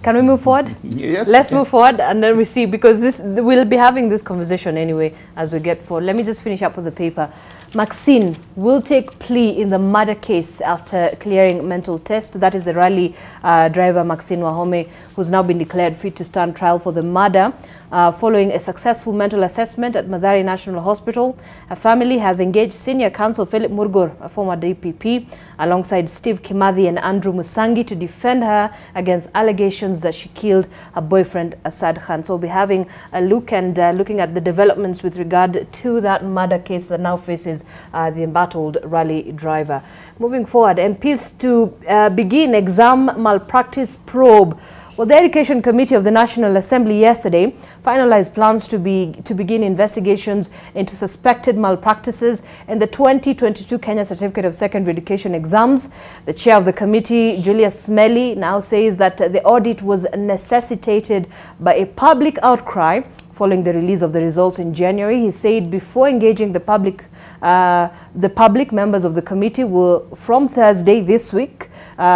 Can we move forward? Yes. Let's move forward and then we see, because we'll be having this conversation anyway as we get forward. Let me just finish up with the paper. Maxine will take plea in the murder case after clearing mental test. That is the rally driver Maxine Wahome, who's now been declared fit to stand trial for the murder following a successful mental assessment at Mathare National Hospital. Her family has engaged senior counsel Philip Murgor, a former DPP, alongside Steve Kimathi and Andrew Musangi to defend her against allegations that she killed her boyfriend Asad Khan. So we'll be having a look and looking at the developments with regard to that murder case that now faces the embattled rally driver. Moving forward, MPs to begin exam malpractice probe. Well, the Education Committee of the National Assembly yesterday finalized plans to begin investigations into suspected malpractices in the 2022 Kenya Certificate of Secondary Education exams. The chair of the committee, Julius Smelly, now says that the audit was necessitated by a public outcry following the release of the results in January. He said before engaging the public, members of the committee will, from Thursday this week,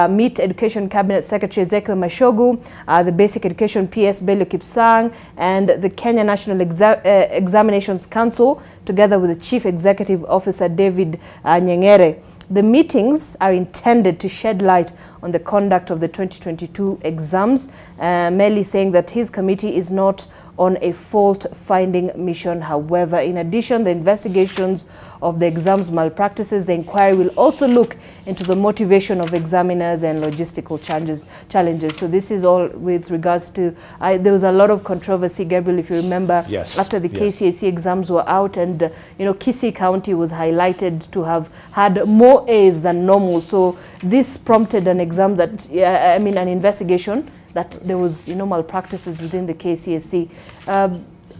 meet Education Cabinet Secretary Ezekiel Mashogu, the Basic Education PS Bello Kipsang, and the Kenya National Examinations Council, together with the Chief Executive Officer David Nyengere. The meetings are intended to shed light on the conduct of the 2022 exams. Melly saying that his committee is not on a fault-finding mission. However, in addition, the investigations of the exams malpractices, the inquiry will also look into the motivation of examiners and logistical challenges. So this is all with regards to, there was a lot of controversy, Gabriel, if you remember, yes, after the KCSE exams were out, and Kisii County was highlighted to have had more A's than normal. So this prompted an exam that, an investigation that there was, malpractices within the KCSE.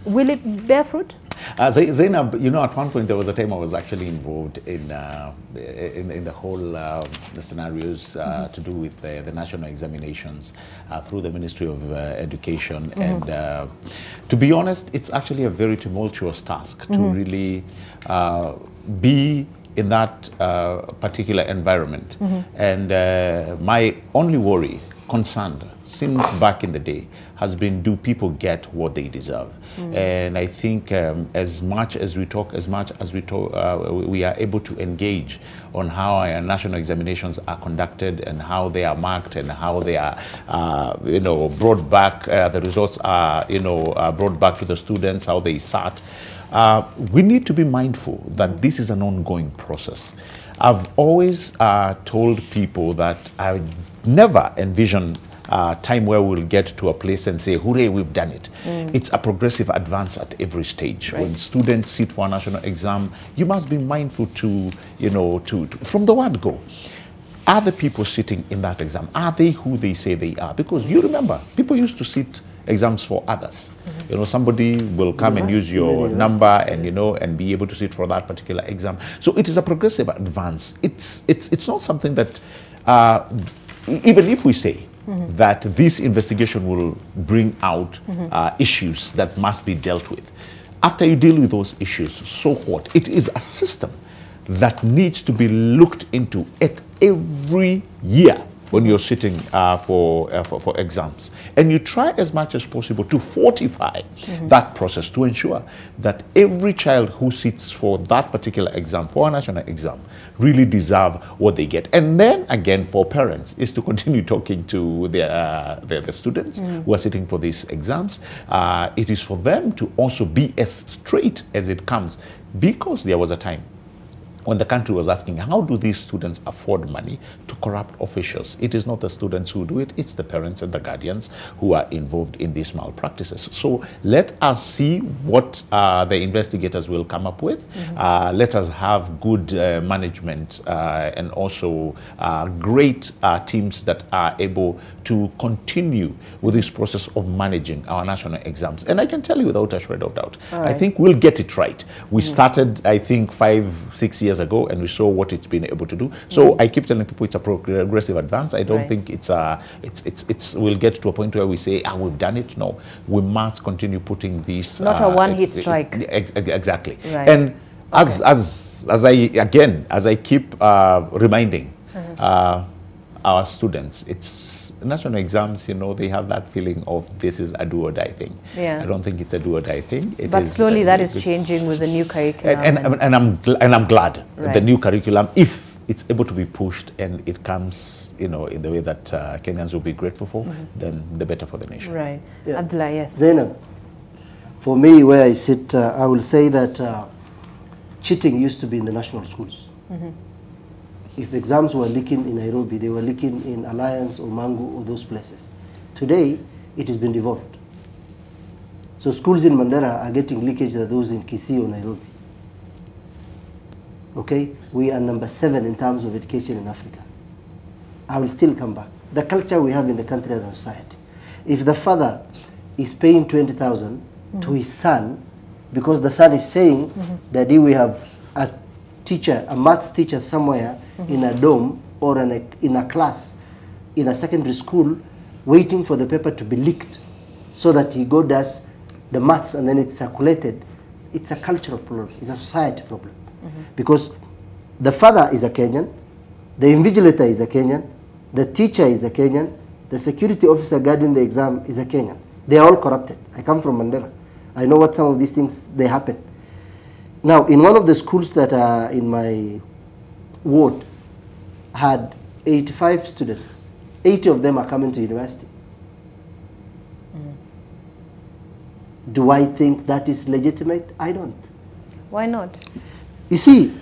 Will it bear fruit? Zainab, at one point there was a time I was actually involved in the whole the scenarios to do with the national examinations through the Ministry of Education. And to be honest, it's actually a very tumultuous task to really be in that particular environment. And my only worry, concern, since back in the day, has been, do people get what they deserve? And I think as much as we talk, we are able to engage on how our national examinations are conducted and how they are marked and how they are, brought back, the results are, brought back to the students, how they sat. We need to be mindful that this is an ongoing process. I've always told people that I never envision a time where we'll get to a place and say, hooray, we've done it. It's a progressive advance at every stage. Right. When students sit for a national exam, you must be mindful to, from the word go, are the people sitting in that exam, are they who they say they are? Because you remember, people used to sit exams for others. Somebody will come and use your number and, and be able to sit for that particular exam. So it is a progressive advance. It's not something that, even if we say that this investigation will bring out issues that must be dealt with, after you deal with those issues, so what? It is a system that needs to be looked into at every year when you're sitting for exams. And you try as much as possible to fortify that process to ensure that every child who sits for that particular exam, for a national exam, really deserve what they get. And then again, for parents, is to continue talking to the students who are sitting for these exams. It is for them to also be as straight as it comes, because there was a time when the country was asking, how do these students afford money to corrupt officials? It is not the students who do it, it's the parents and the guardians who are involved in these malpractices. So let us see what the investigators will come up with. Let us have good management and also great teams that are able to continue with this process of managing our national exams. And I can tell you without a shred of doubt, I think we'll get it right. We started, I think, 5-6 years ago, and we saw what it's been able to do. So I keep telling people it's a progressive advance. I don't think we'll get to a point where we say, we've done it. No, we must continue putting these. Not a one-hit strike. Exactly. Right. And as I keep reminding our students, national exams, you know, they have that feeling of this is a do or die thing. Yeah. I don't think it's a do or die thing. But slowly that is changing with the new curriculum. And I'm glad right. the new curriculum, if it's able to be pushed and it comes, you know, in the way that Kenyans will be grateful for, then the better for the nation. Right. Yeah. Abdullah, yes. Zainab, for me, where I sit, I will say that cheating used to be in the national schools. If exams were leaking in Nairobi, they were leaking in Alliance or Mangu or those places. Today, it has been devolved. So schools in Mandera are getting leakage than those in Kisii or Nairobi. Okay? We are number 7 in terms of education in Africa. I will still come back. The culture we have in the country as a society. If the father is paying 20,000 to his son, because the son is saying, Daddy, we have a teacher, a maths teacher somewhere in a dorm or in a class in a secondary school waiting for the paper to be leaked so that he go does the maths and then it's circulated. It's a cultural problem. It's a society problem. Because the father is a Kenyan, the invigilator is a Kenyan, the teacher is a Kenyan, the security officer guarding the exam is a Kenyan. They are all corrupted. I come from Mandela. I know what some of these things, they happen. Now, in one of the schools that are in my ward, had 85 students. 80 of them are coming to university. Do I think that is legitimate? I don't. Why not? You see,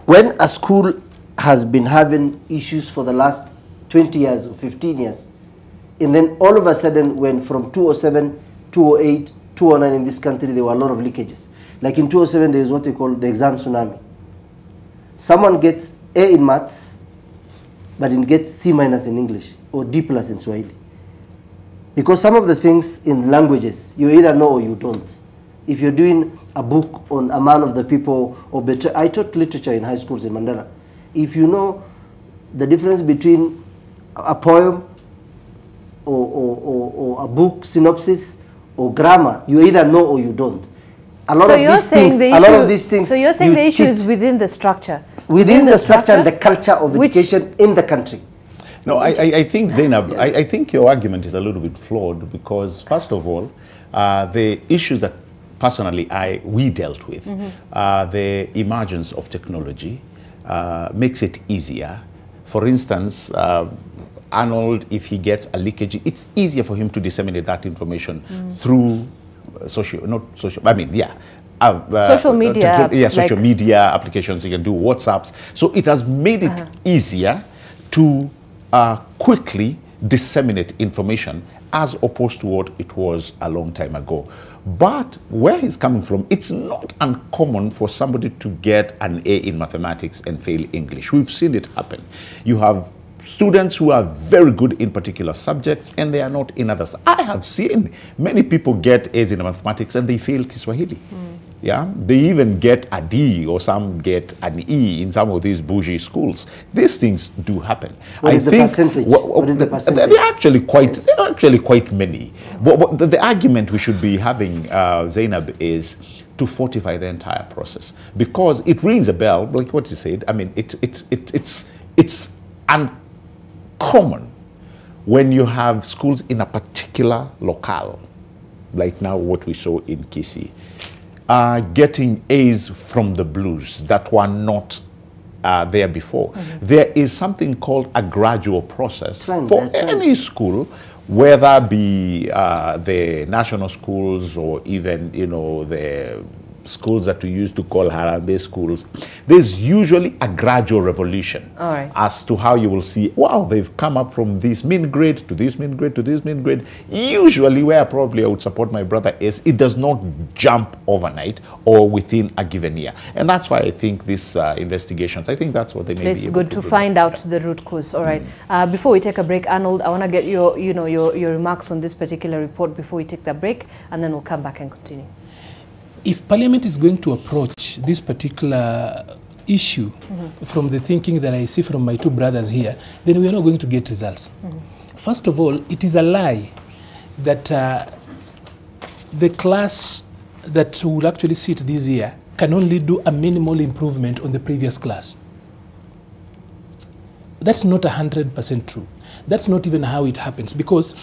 when a school has been having issues for the last 20 years or 15 years, and then all of a sudden when from 207, 208, 209 in this country, there were a lot of leakages. Like in 207, there is what we call the exam tsunami. Someone gets A in maths, but it gets C- in English or D+ in Swahili. Because some of the things in languages, you either know or you don't. If you're doing a book on a man of the people, or better, I taught literature in high schools in Mandela. If you know the difference between a poem or a book synopsis or grammar, you either know or you don't. A lot of these things. So you're saying the issue is within the structure. Within the structure and the culture of education in the country. No, I think, Zainab, I think your argument is a little bit flawed because, first of all, the issues that personally we dealt with, the emergence of technology makes it easier. For instance, Arnold, if he gets a leakage, it's easier for him to disseminate that information through social media. Social media social media applications. You can do WhatsApps. So it has made it easier to quickly disseminate information as opposed to what it was a long time ago. But where he's coming from, it's not uncommon for somebody to get an A in mathematics and fail English. We've seen it happen. You have students who are very good in particular subjects and they are not in others. I have seen many people get A's in mathematics and they fail Kiswahili. Yeah, they even get a D or some get an E in some of these bougie schools. These things do happen. What is the percentage? What is the percentage? They're actually quite many. But the argument we should be having, Zainab, is to fortify the entire process because it rings a bell, like what you said. I mean, it's uncommon when you have schools in a particular locale, like now what we saw in Kisii. Getting A's from the blues that were not there before. There is something called a gradual process for any school, whether be the national schools or even, you know, the schools that we used to call Harambee schools. There's usually a gradual revolution as to how you will see, wow, they've come up from this mean grade to this mean grade to this mean grade. Usually where probably I would support my brother is it does not jump overnight or within a given year. And that's why I think these investigations, I think that's what they may be able to do. It's good to find out the root cause. All right. Before we take a break, Arnold, I want to get your remarks on this particular report before we take the break, and then we'll come back and continue. If Parliament is going to approach this particular issue from the thinking that I see from my two brothers here, then we are not going to get results. First of all, it is a lie that the class that will actually sit this year can only do a minimal improvement on the previous class. That's not 100% true. That's not even how it happens, because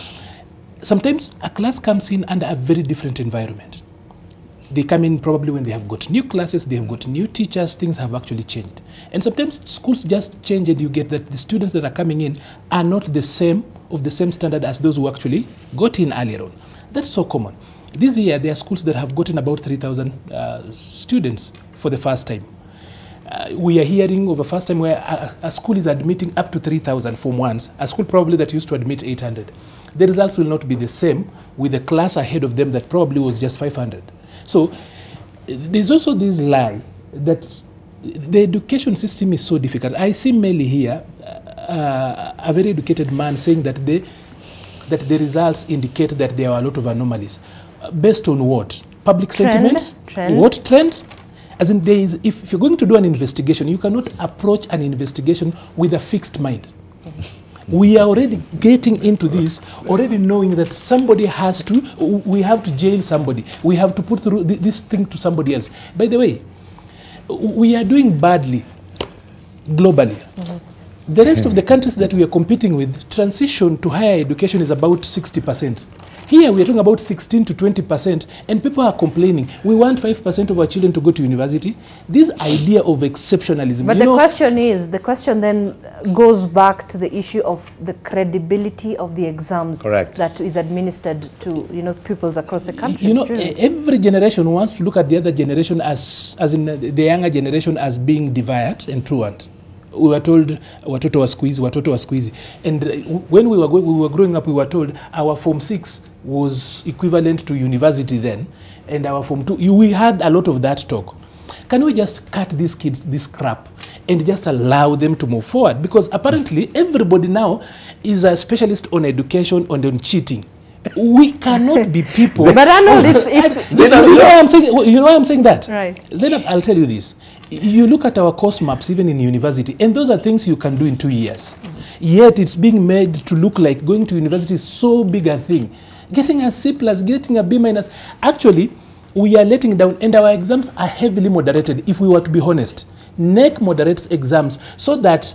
sometimes a class comes in under a very different environment. They come in probably when they have got new classes, they have got new teachers, things have actually changed. And sometimes schools just change and you get that the students that are coming in are not the same, of the same standard as those who actually got in earlier on. That's so common. This year, there are schools that have gotten about 3,000 students for the first time. We are hearing of a first time where a school is admitting up to 3,000 Form 1s, a school probably that used to admit 800. The results will not be the same with a class ahead of them that probably was just 500. So there's also this lie that the education system is so difficult. I see mainly here a very educated man saying that the results indicate that there are a lot of anomalies. Based on what? Public sentiment? Trend. What trend? As in, if you're going to do an investigation, you cannot approach an investigation with a fixed mind. We are already getting into this, already knowing that somebody has to, we have to jail somebody. We have to put through this thing to somebody else. By the way, we are doing badly globally. The rest of the countries that we are competing with, transition to higher education is about 60%. Here we are talking about 16 to 20%, and people are complaining. We want 5% of our children to go to university. This idea of exceptionalism. But the question then goes back to the issue of the credibility of the exams that is administered to pupils across the country. Every generation wants to look at the other generation as in the younger generation as being deviant and truant. We were told watoto wa squeezy. And when we were growing up, we were told our Form 6 was equivalent to university then, and our Form 2, we had a lot of that talk. Can we just cut these kids this crap and just allow them to move forward? Because apparently everybody now is a specialist on education and on cheating. We cannot be people. But I know you know why I'm saying that? Right. Zainab, I'll tell you this. You look at our course maps, even in university, and those are things you can do in 2 years. Yet it's being made to look like going to university is so big a thing. Getting a C+, getting a B-. Actually, we are letting down, and our exams are heavily moderated, if we were to be honest. NEC moderates exams so that,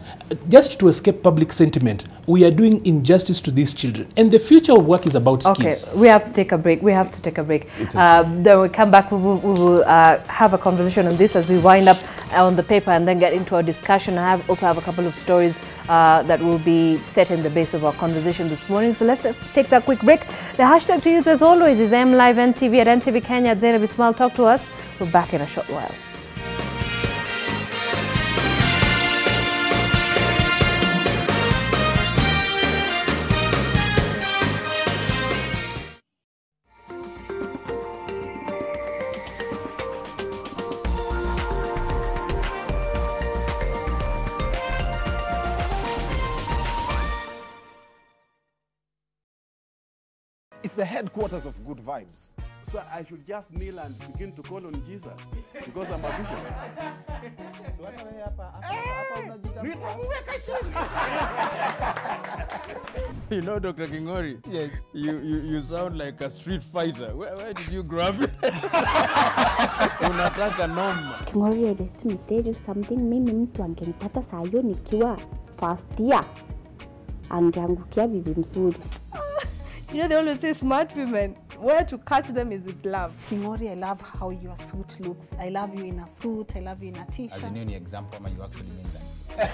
just to escape public sentiment, we are doing injustice to these children. And the future of work is about skills. Okay, we have to take a break. Then we come back, we will have a conversation on this as we wind up on the paper and then get into our discussion. I also have a couple of stories that will be set in the base of our conversation this morning. So let's take that quick break. The hashtag to use as always is MLiveNTV at NTV Kenya. At Zainab Ismail, talk to us. We're back in a short while. It's the headquarters of good vibes. So I should just kneel and begin to call on Jesus because I'm a bishop. You know, Dr. Kingori, yes, you sound like a street fighter. Where did you grab it? Unataka noma. Kingori, let me tell you something. Mimi mtu angenipata saa hiyo nikiwa first year. Angeangukia bibi mzuri. They always say smart women, where to catch them is with love. Kingori, I love how your suit looks. I love you in a suit. I love you in a t-shirt. As in any example, ama you actually mean that?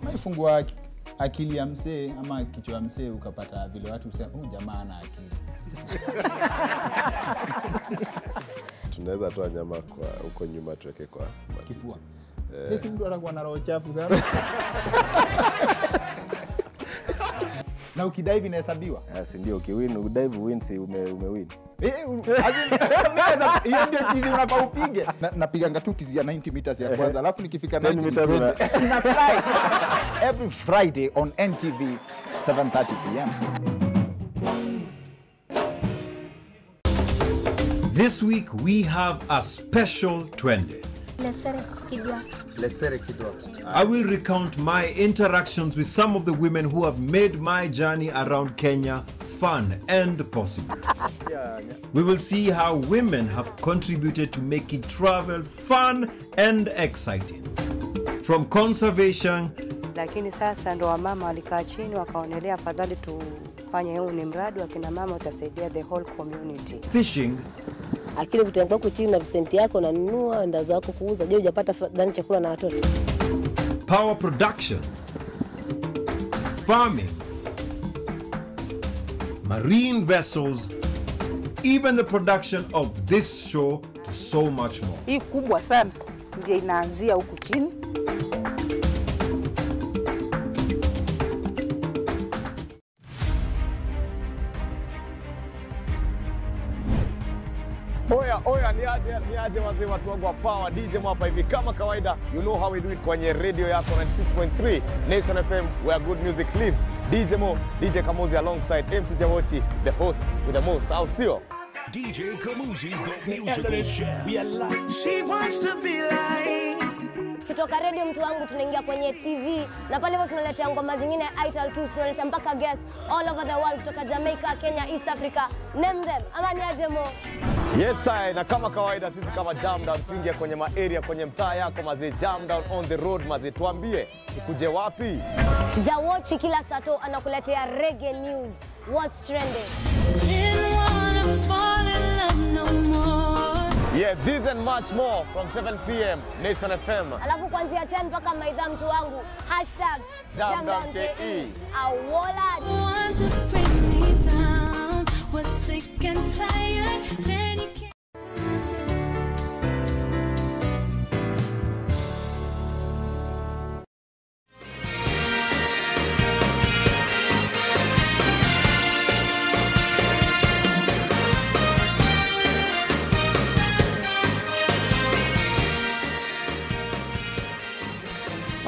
Maifungua akili ya msee ama kichwa ya msee ukapata vile watu husema huyu jamaa ana akili. Tunaweza toa nyama kwa huko nyuma tuweke kwa kifua. Sisi mtu anakuwa na roho chafu sana. Na ukidive inahesabiwa? Si ndio, ukiwin, udive win, si umewin. Hiyo ndio tizi unafaa upige. Napiganga tu tizi ya 90 meters ya kwanza, alafu nikifika 10 meters na fly. Every Friday on NTV 7:30 p.m. This week we have a special Twende. I will recount my interactions with some of the women who have made my journey around Kenya fun and possible. We will see how women have contributed to making travel fun and exciting. From conservation lakini sasa ndo wamama walikaa chini wakaonelea afadhali tufanye huu ni mradi wa kina mama utasaidia the whole community. Fishing. Akili kutembea huko chini na visenti yako na nunua enda zako kuuza. Je, hujapata ndani chakula na watoto? Power production. Farming. Marine vessels. Even the production of this show to so much more. Hii kubwa sana ndio inaanzia huku chini. Oya, niaje wazee watu wangu wa Power, DJ Mwapa hivi kama kawaida, you know how we do it kwenye radio yako 96.3 Nation FM where good music lives. DJ Mo, DJ Kamuzi alongside MC Jawochi, the host with the most, au sio? DJ Kamuzi, the musical chef. She wants to be like. Kutoka radio mtu wangu tunaingia kwenye TV na pale hivyo tunaletea ngoma zingine Ital 2 tunaletea mpaka guests all over the world kutoka Jamaica, Kenya, East Africa, name them. Ama ni aje Mo? Yes I, na kama kawaida sisi kama Jam Down tuingia kwenye area kwenye mtaa yako mazee, Jam Down on the road mazee, tuambie ukuje wapi? Jawochi kila sato anakuletea reggae news, what's trending. Yeah, this and much more from 7 p.m. Nation FM. Alafu kuanzia 10 mpaka maidha mtu wangu #JamDownKE. Awola.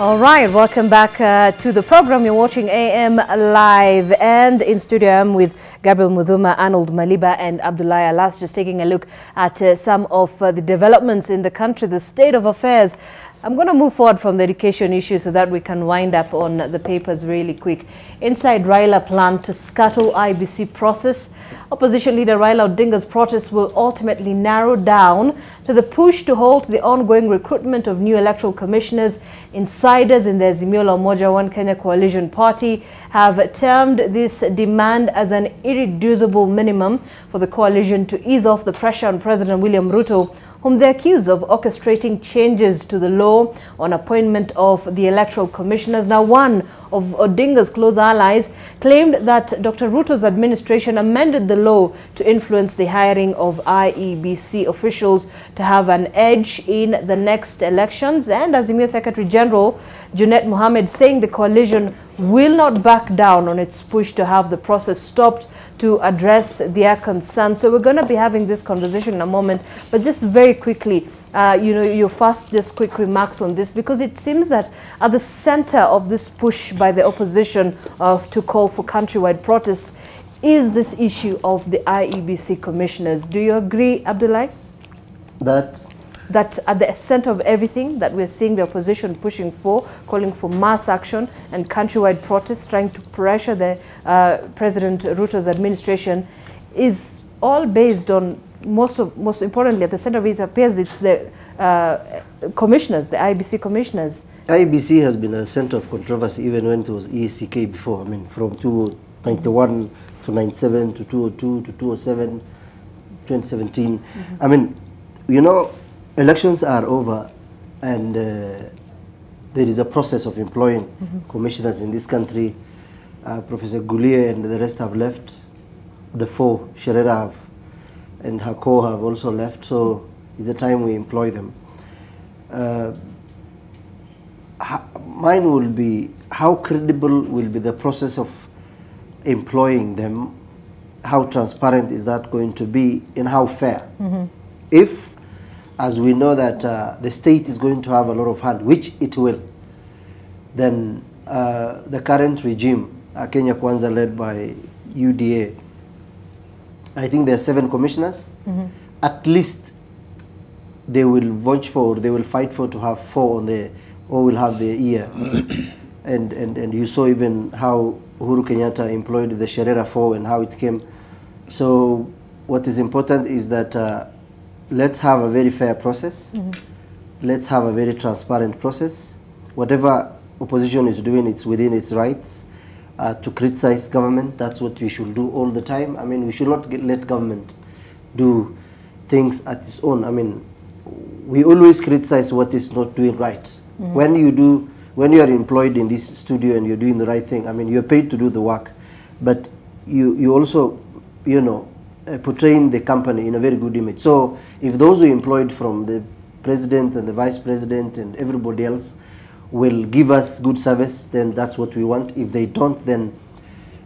All right, welcome back to the program. You're watching AM Live, and in studio I'm with Gabriel Mudhuma, Arnold Maliba and Abdullahi Alas, just taking a look at some of the developments in the country, the state of affairs. I'm going to move forward from the education issue so that we can wind up on the papers really quick. Inside Raila plan to scuttle IBC process. Opposition leader Raila Odinga's protest will ultimately narrow down to the push to halt the ongoing recruitment of new electoral commissioners. Insiders in the Azimio la Umoja One Kenya coalition party have termed this demand as an irreducible minimum for the coalition to ease off the pressure on President William Ruto, whom they accuse of orchestrating changes to the law on appointment of the electoral commissioners. Now, one of Odinga's close allies claimed that Dr. Ruto's administration amended the law to influence the hiring of IEBC officials to have an edge in the next elections. And Azimio Secretary General Junet Mohammed saying the coalition will not back down on its push to have the process stopped to address their concerns. So we're going to be having this conversation in a moment, but just very quickly, your first just quick remarks on this, because it seems that at the center of this push by the opposition to call for countrywide protests is this issue of the IEBC commissioners. Do you agree, Abdullahi? That at the center of everything that we're seeing the opposition pushing for, calling for mass action and countrywide protests, trying to pressure the President Ruto's administration, is all based on, most importantly, at the center of it appears it's the commissioners, the IEBC commissioners. IEBC has been a center of controversy even when it was EACK before. I mean, from 1991 to 97 to 2002 to 2007, 2017. I mean, elections are over, and there is a process of employing commissioners in this country. Professor Gulier and the rest have left. The four, Sherera and Hako have also left, so it's the time we employ them. Mine will be, how credible will be the process of employing them? How transparent is that going to be, and how fair? If, as we know that the state is going to have a lot of hand, which it will, then the current regime, Kenya Kwanza led by UDA, I think there are 7 commissioners. At least they will vouch for, they will fight for to have 4 on the, or will have their ear. and you saw even how Uhuru Kenyatta employed the Sherera 4 and how it came. So what is important is that let's have a very fair process. Let's have a very transparent process. Whatever opposition is doing, it's within its rights to criticize government. That's what we should do all the time. I mean, we should not let government do things at its own. I mean, we always criticize what is not doing right. Mm-hmm. When you are employed in this studio and you're doing the right thing, I mean, you're paid to do the work, but you also, you know, portraying the company in a very good image. So if those who are employed from the president and the vice president and everybody else will give us good service, then that's what we want. If they don't, then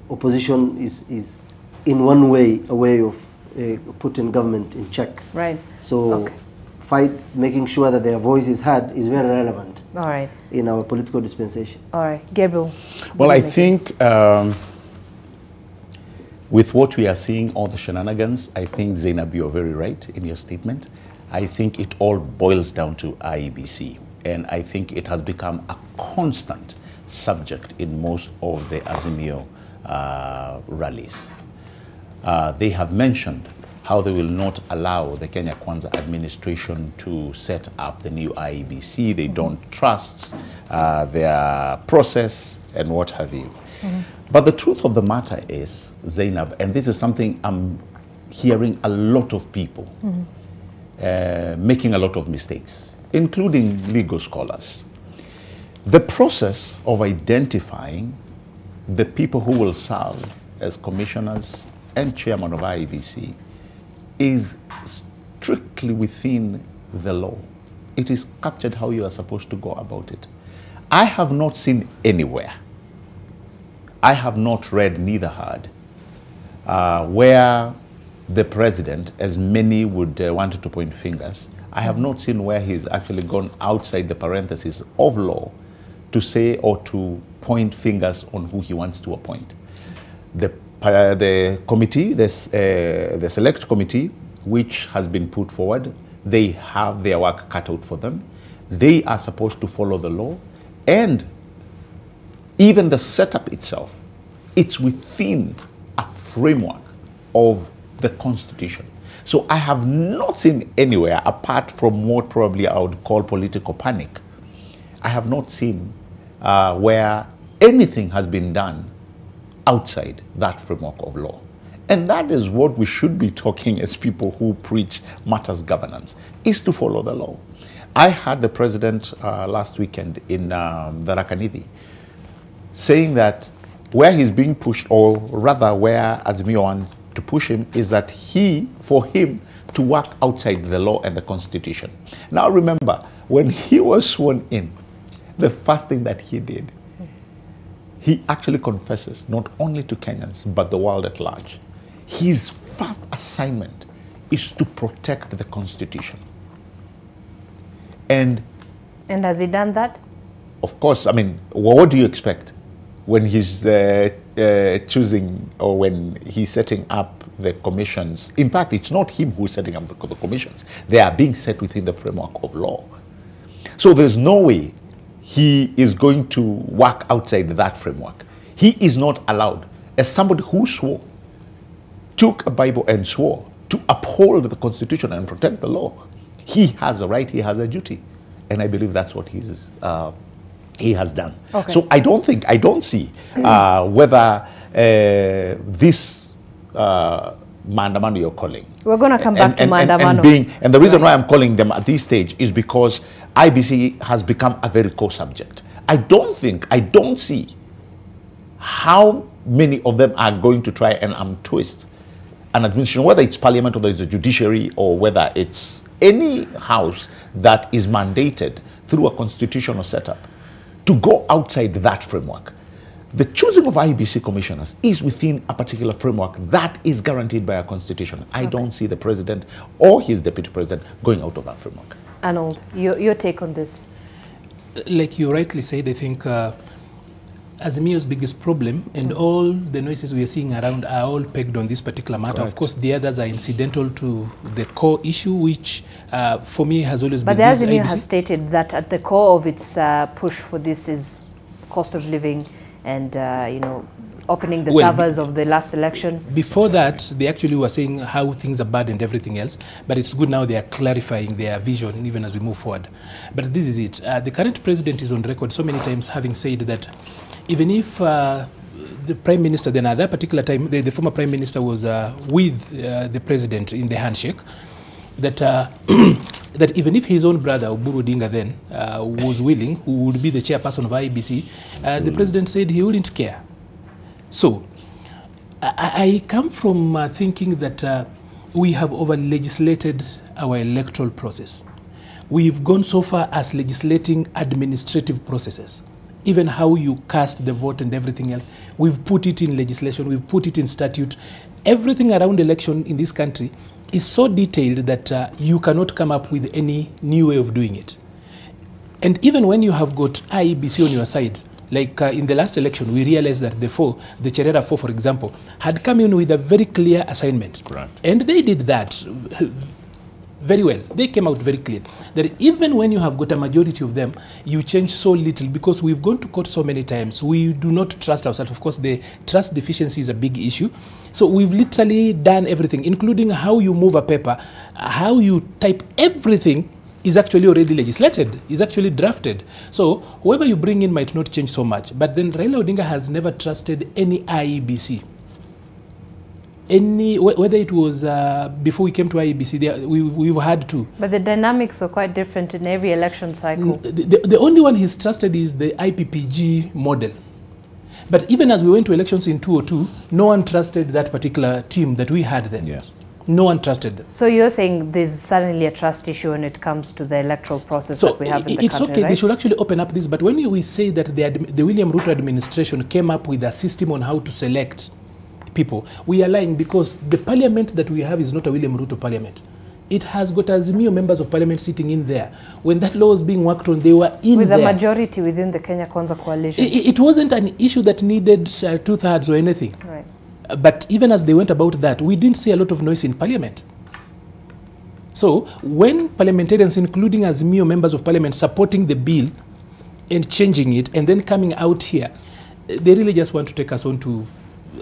opposition is in one way a way of putting government in check. Right. So making sure that their voice is heard is very relevant. All right. In our political dispensation. All right. Gabriel. Well, I think with what we are seeing, all the shenanigans, I think, Zainab, you're very right in your statement. I think it all boils down to IEBC. And I think it has become a constant subject in most of the Azimio rallies. They have mentioned how they will not allow the Kenya Kwanza administration to set up the new IEBC. They don't trust their process and what have you. But the truth of the matter is, Zainab, and this is something I'm hearing a lot of people making a lot of mistakes, including legal scholars. The process of identifying the people who will serve as commissioners and chairman of IEBC is strictly within the law. It is captured how you are supposed to go about it. I have not seen anywhere, I have not read, neither heard, where the president, as many would want to point fingers, I have not seen where he's actually gone outside the parentheses of law to say or to point fingers on who he wants to appoint. The committee, the select committee, which has been put forward, they have their work cut out for them. They are supposed to follow the law, and even the setup itself, it's within a framework of the Constitution. So I have not seen anywhere, apart from what probably I would call political panic, I have not seen where anything has been done outside that framework of law. And that is what we should be talking as people who preach matters governance, is to follow the law. I heard the president last weekend in the Rakanidi saying that where he's being pushed, or rather where Azimio want to push him, is that for him to work outside the law and the Constitution. Now remember, when he was sworn in, the first thing that he did, he actually confesses not only to Kenyans, but the world at large. His first assignment is to protect the Constitution. And has he done that? Of course. I mean, what do you expect when he's choosing, or when he's setting up the commissions? In fact, it's not him who's setting up the commissions. They are being set within the framework of law. So there's no way he is going to work outside that framework. He is not allowed, as somebody who swore, took a Bible and swore to uphold the Constitution and protect the law. He has a right, he has a duty. And I believe that's what he has done. Okay. So I don't see whether this Maandamano you're calling. We're going to come back to Maandamano. And the reason why I'm calling them at this stage is because IBC has become a very core subject. I don't see how many of them are going to try and twist an administration, whether it's parliament or whether it's the judiciary or whether it's any house that is mandated through a constitutional setup, to go outside that framework. The choosing of IEBC commissioners is within a particular framework that is guaranteed by our constitution. I don't see the president or his deputy president going out of that framework. Arnold, your take on this? Like you rightly said, I think Azimio's biggest problem, and all the noises we are seeing around are all pegged on this particular matter. Correct. Of course, the others are incidental to the core issue, which for me has always been. But the Azimio has stated that at the core of its push for this is cost of living and you know, opening the Well, servers of the last election? Before that, they actually were saying how things are bad and everything else, but it's good now they are clarifying their vision even as we move forward. But this is it. The current president is on record so many times having said that even if the prime minister, then at that particular time, the former prime minister was with the president in the handshake, that that even if his own brother, Oburu Odinga then, was willing, who would be the chairperson of IEBC, the president said he wouldn't care. So, I come from thinking that we have over-legislated our electoral process. We've gone so far as legislating administrative processes. Even how you cast the vote and everything else, we've put it in legislation, we've put it in statute. Everything around election in this country is so detailed that you cannot come up with any new way of doing it. And even when you have got IEBC on your side, like in the last election, we realized that the Cherera 4, for example, had come in with a very clear assignment. Right. And they did that very well. They came out very clear that even when you have got a majority of them, you change so little because we've gone to court so many times. We do not trust ourselves. Of course, the trust deficiency is a big issue. So we've literally done everything, including how you move a paper, how you type everything is actually already legislated, is actually drafted. So whoever you bring in might not change so much. But then Raila Odinga has never trusted any IEBC. Whether it was before we came to IEBC, we've had to. But the dynamics were quite different in every election cycle. The only one he's trusted is the IPPG model. But even as we went to elections in 2002, no one trusted that particular team that we had then. Yes. No one trusted them. So you're saying there's suddenly a trust issue when it comes to the electoral process that we have in the country, it's okay, right? They should actually open up this. But when we say that the William Ruto administration came up with a system on how to select people, we are lying because the parliament that we have is not a William Ruto parliament. It has got Azimio members of parliament sitting in there. When that law was being worked on, they were in with there. With a majority within the Kenya Kwanza coalition. It wasn't an issue that needed 2/3 or anything. Right. But even as they went about that, we didn't see a lot of noise in parliament. So when parliamentarians, including Azimio members of parliament, supporting the bill and changing it and then coming out here, they really just want to take us on to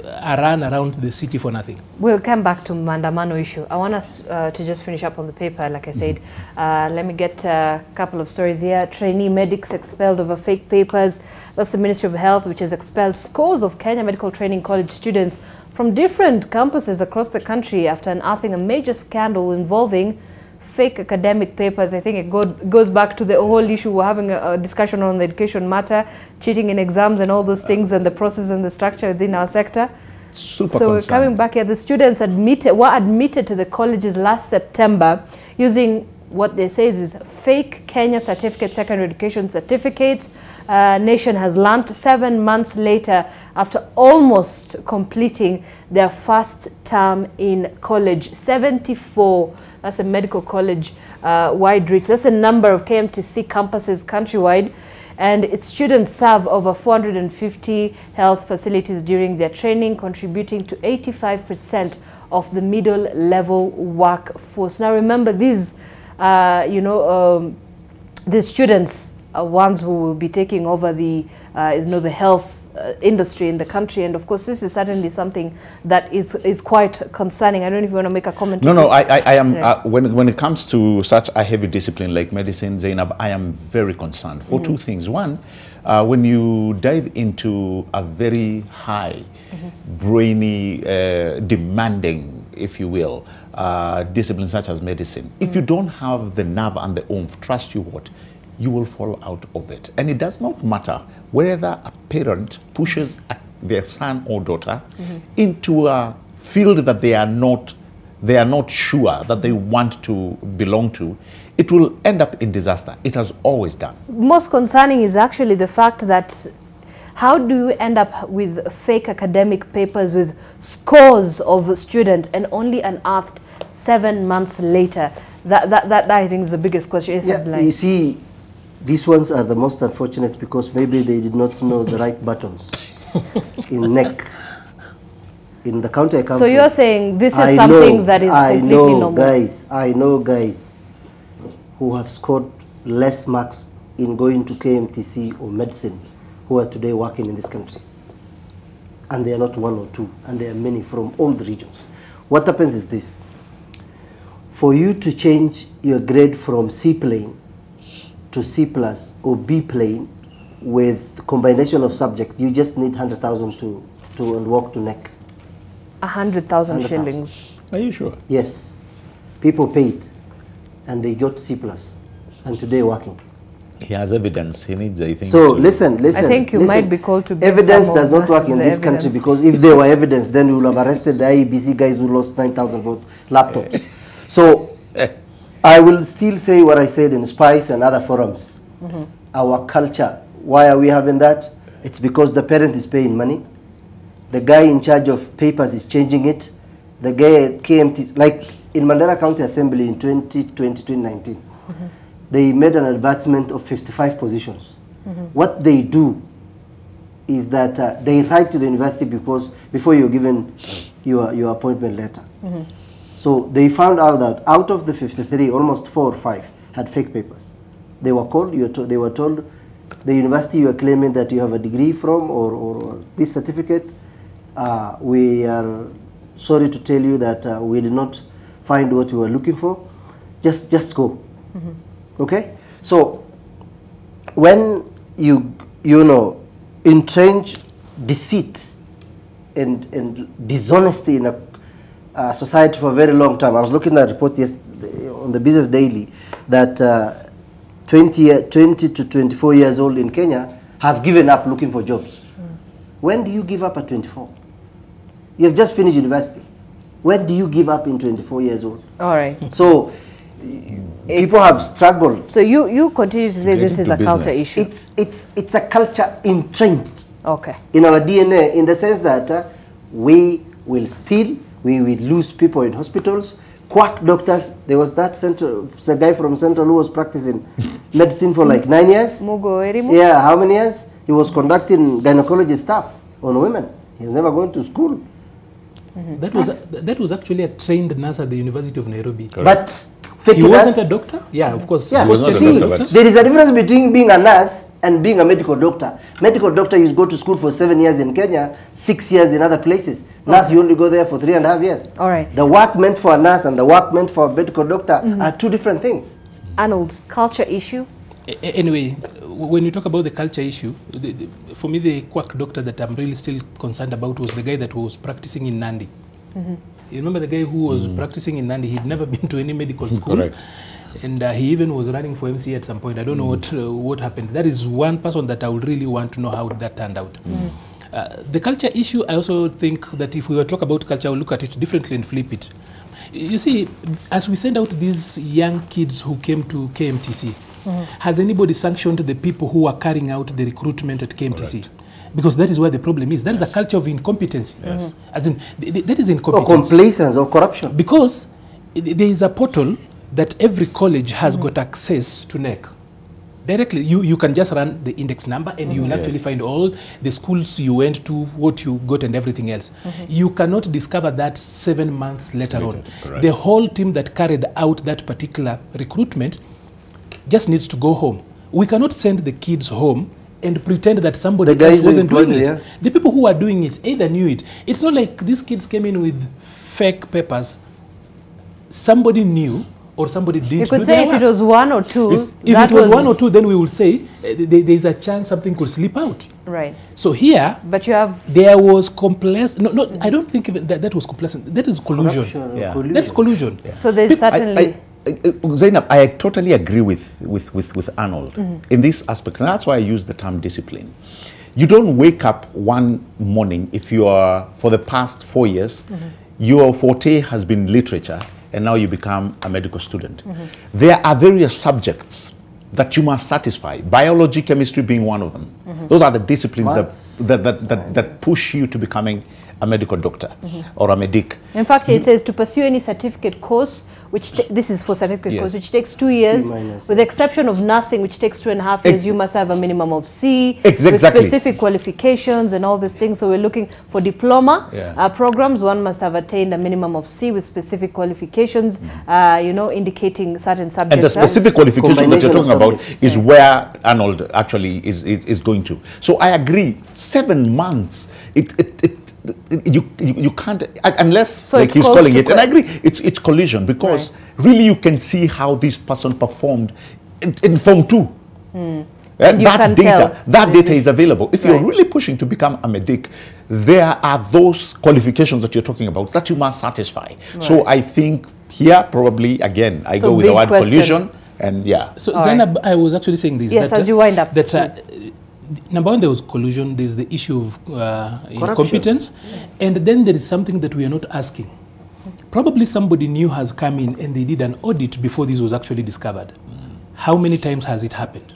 a run around the city for nothing. We'll come back to Mandamano issue. I want us to just finish up on the paper, like I said. Let me get a couple of stories here. Trainee medics expelled over fake papers. That's the Ministry of Health, which has expelled scores of Kenya Medical Training College students from different campuses across the country after unearthing a major scandal involving fake academic papers. I think it goes back to the whole issue. We're having a discussion on the education matter, cheating in exams and all those things, and the process and the structure within our sector. So we're coming back here. The students were admitted to the colleges last September using what they say is fake Kenya certificate, secondary education certificates. Nation has learnt 7 months later after almost completing their first term in college. 74, that's a medical college wide reach. That's a number of KMTC campuses countrywide. And its students serve over 450 health facilities during their training, contributing to 85% of the middle level workforce. Now remember, these the students are ones who will be taking over the the health industry in the country, and of course this is certainly something that is quite concerning. I don't know if you want to make a comment. No, I am when it comes to such a heavy discipline like medicine, Zainab, I am very concerned for two things. One, when you dive into a very high, brainy, demanding, if you will, discipline such as medicine, if you don't have the nerve and the oomph, trust you what, you will fall out of it. And it does not matter whether a parent pushes their son or daughter into a field that they are not sure that they want to belong to, it will end up in disaster. It has always done. Most concerning is actually the fact that how do you end up with fake academic papers with scores of students and only unearthed 7 months later? That I think is the biggest question. Yeah, you see, these ones are the most unfortunate because maybe they did not know the right buttons in neck. In the county I come So you're saying this is something that is completely normal? I know guys who have scored less marks in going to KMTC or medicine who are today working in this country. and they are not one or two, and there are many from all the regions. What happens is this. For you to change your grade from C plane to C plus or B plane with combination of subjects, you just need 100,000 to walk to NEC. 100,000 shillings. Are you sure? Yes. People paid and they got C plus and today working. He has evidence. He needs, I think. So listen. I think you might be called to give evidence some does of not work in this country, evidence. because if there were evidence, then we would have arrested the IEBC guys who lost 9,000 laptops. So I will still say what I said in Spice and other forums. Our culture. Why are we having that? It's because the parent is paying money. The guy in charge of papers is changing it. The guy at KMT, like in Mandera County Assembly in 2019, they made an advertisement of 55 positions. What they do is that they write to the university before you're given your appointment letter. So they found out that out of the 53, almost 4 or 5 had fake papers. They were called, they were told, the university you are claiming that you have a degree from or this certificate, we are sorry to tell you that we did not find what we were looking for. Just go. Okay? So when you entrench deceit and dishonesty in a society for a very long time. I was looking at a report yesterday on the Business Daily that 20 to 24 years old in Kenya have given up looking for jobs. When do you give up at 24? You have just finished university. When do you give up in 24 years old? All right. So people have struggled. So you continue to say this is a culture issue. It's a culture entrenched. Okay. In our DNA, in the sense that we will steal, we will lose people in hospitals, quack doctors. There was a guy from Central who was practicing medicine for like 9 years. Yeah, how many years? He was conducting gynecology stuff on women. He's never going to school. That was actually a trained nurse at the University of Nairobi. But he wasn't a doctor? Yeah, of course. Yeah. He was See, there is a difference between being a nurse and being a medical doctor. Medical doctor, you go to school for 7 years in Kenya, 6 years in other places. Nurse, you only go there for 3.5 years. All right. The work meant for a nurse and the work meant for a medical doctor are two different things. Arnold, culture issue? Anyway, when you talk about the culture issue, for me the quack doctor that I'm really still concerned about was the guy that was practicing in Nandi. You remember the guy who was practicing in Nandi? He'd never been to any medical school. Correct. And he even was running for MC at some point. I don't know what happened. That is one person that I would really want to know how that turned out. The culture issue, I also think that if we were to talk about culture, we'll look at it differently and flip it. You see, as we send out these young kids who came to KMTC, has anybody sanctioned the people who are carrying out the recruitment at KMTC? Correct. Because that is where the problem is. That is a culture of incompetency. As in, that is incompetence. Or complacence or corruption. Because there is a portal that every college has got access to NEC. Directly, you can just run the index number and you will actually find all the schools you went to, what you got and everything else. You cannot discover that 7 months later on. Correct. The whole team that carried out that particular recruitment just needs to go home. We cannot send the kids home and pretend that somebody else wasn't doing it. The people who are doing it either knew it. It's not like these kids came in with fake papers. Somebody knew or somebody didn't. You could say if it was 1 or 2. If it was 1 or 2, then we will say there is a chance something could slip out. Right. So here, but you have there was complacent. No, I don't think even that was complacent. That is collusion. That's collusion. Yeah. So there's certainly. Zainab, I totally agree with Arnold in this aspect. And that's why I use the term discipline. You don't wake up one morning if you are, for the past 4 years, your forte has been literature, and now you become a medical student. There are various subjects that you must satisfy, biology, chemistry being one of them. Those are the disciplines that push you to becoming a medical doctor or a medic. In fact, it says to pursue any certificate course which this is for certificate Yes. course, which takes 2 years, C-minus, with the exception of nursing, which takes 2.5 years, you must have a minimum of C, with Exactly. specific qualifications and all these things. So we're looking for diploma programs. One must have attained a minimum of C with specific qualifications, you know, indicating certain subjects. And the specific qualification that you're talking about is where Arnold actually is going to. So I agree, 7 months, you can't, unless, so like he's calling it, and I agree, it's collision, because really you can see how this person performed in Form 2. That data is available. If you're really pushing to become a medic, there are those qualifications that you're talking about that you must satisfy. So I think here, probably, again, I go with the word collision, and So Zainab, I was actually saying this. Yes, as you wind up. That number one, there was collusion. There's the issue of incompetence, and then there is something that we are not asking. Probably somebody new has come in and they did an audit before this was actually discovered. How many times has it happened?